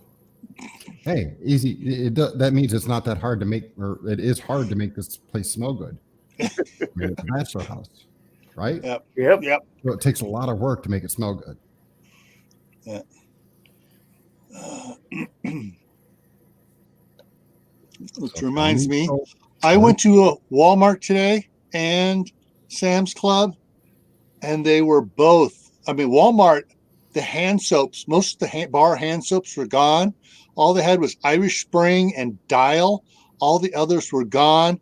Hey, easy. That means it's not that hard to make, or it is hard to make this place smell good. I mean, it's a bachelor house, right? Yep. Yep. So it takes a lot of work to make it smell good. Which So reminds me, soap, I went to a Walmart today and Sam's Club, and they were both. I mean, Walmart, the hand soaps, most of the bar hand soaps were gone. All they had was Irish Spring and Dial. All the others were gone,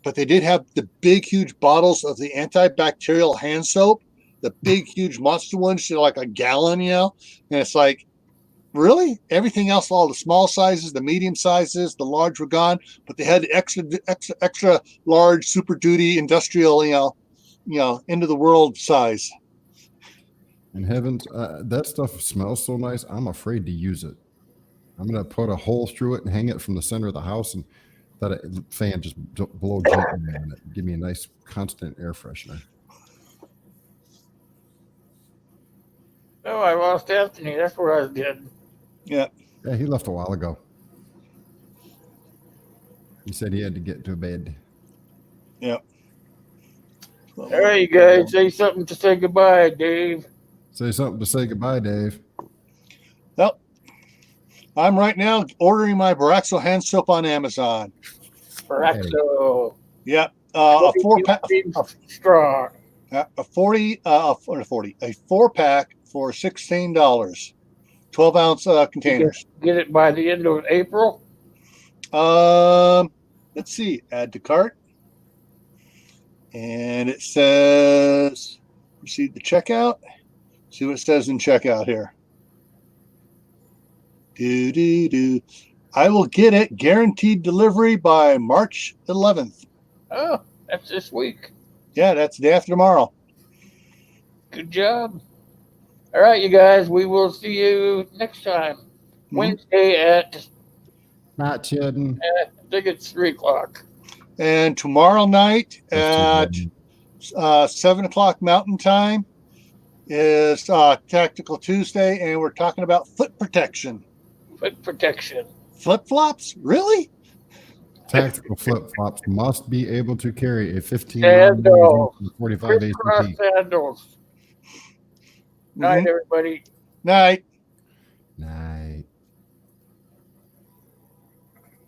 but they did have the big, huge bottles of the antibacterial hand soap, the big, huge monster ones, like a gallon, and it's like, really? Everything else, all the small sizes, the medium sizes, the large were gone, but they had the extra large, super duty industrial, end of the world size. And heavens, that stuff smells so nice. I'm afraid to use it. I'm going to put a hole through it and hang it from the center of the house and let a fan just blow gently on it. Give me a nice constant air freshener. Oh, I lost Anthony. That's where I was getting. Yeah. Yeah, he left a while ago. He said he had to get to bed. Yep. All right, you guys, say something to say goodbye, Dave. Say something to say goodbye, Dave. Well, I'm right now ordering my Baraxo hand soap on Amazon. Baraxo. Yep. A 4-pack. Strong. A 4-pack for $16. 12-ounce containers. Get it by the end of April. Let's see. Add to cart. And it says proceed to checkout. See what it says in checkout here. I will get it guaranteed delivery by March 11th. Oh, that's this week. Yeah, that's the day after tomorrow. Good job. All right, you guys, we will see you next time. Wednesday at, Not kidding. I think it's 3 o'clock. And tomorrow night at That's too 7 o'clock Mountain Time is Tactical Tuesday, and we're talking about foot protection. Foot protection. Flip flops? Really? Tactical flip flops must be able to carry a 15 Sandals. 45 Crisscross ACP. sandals. Night, everybody. Night.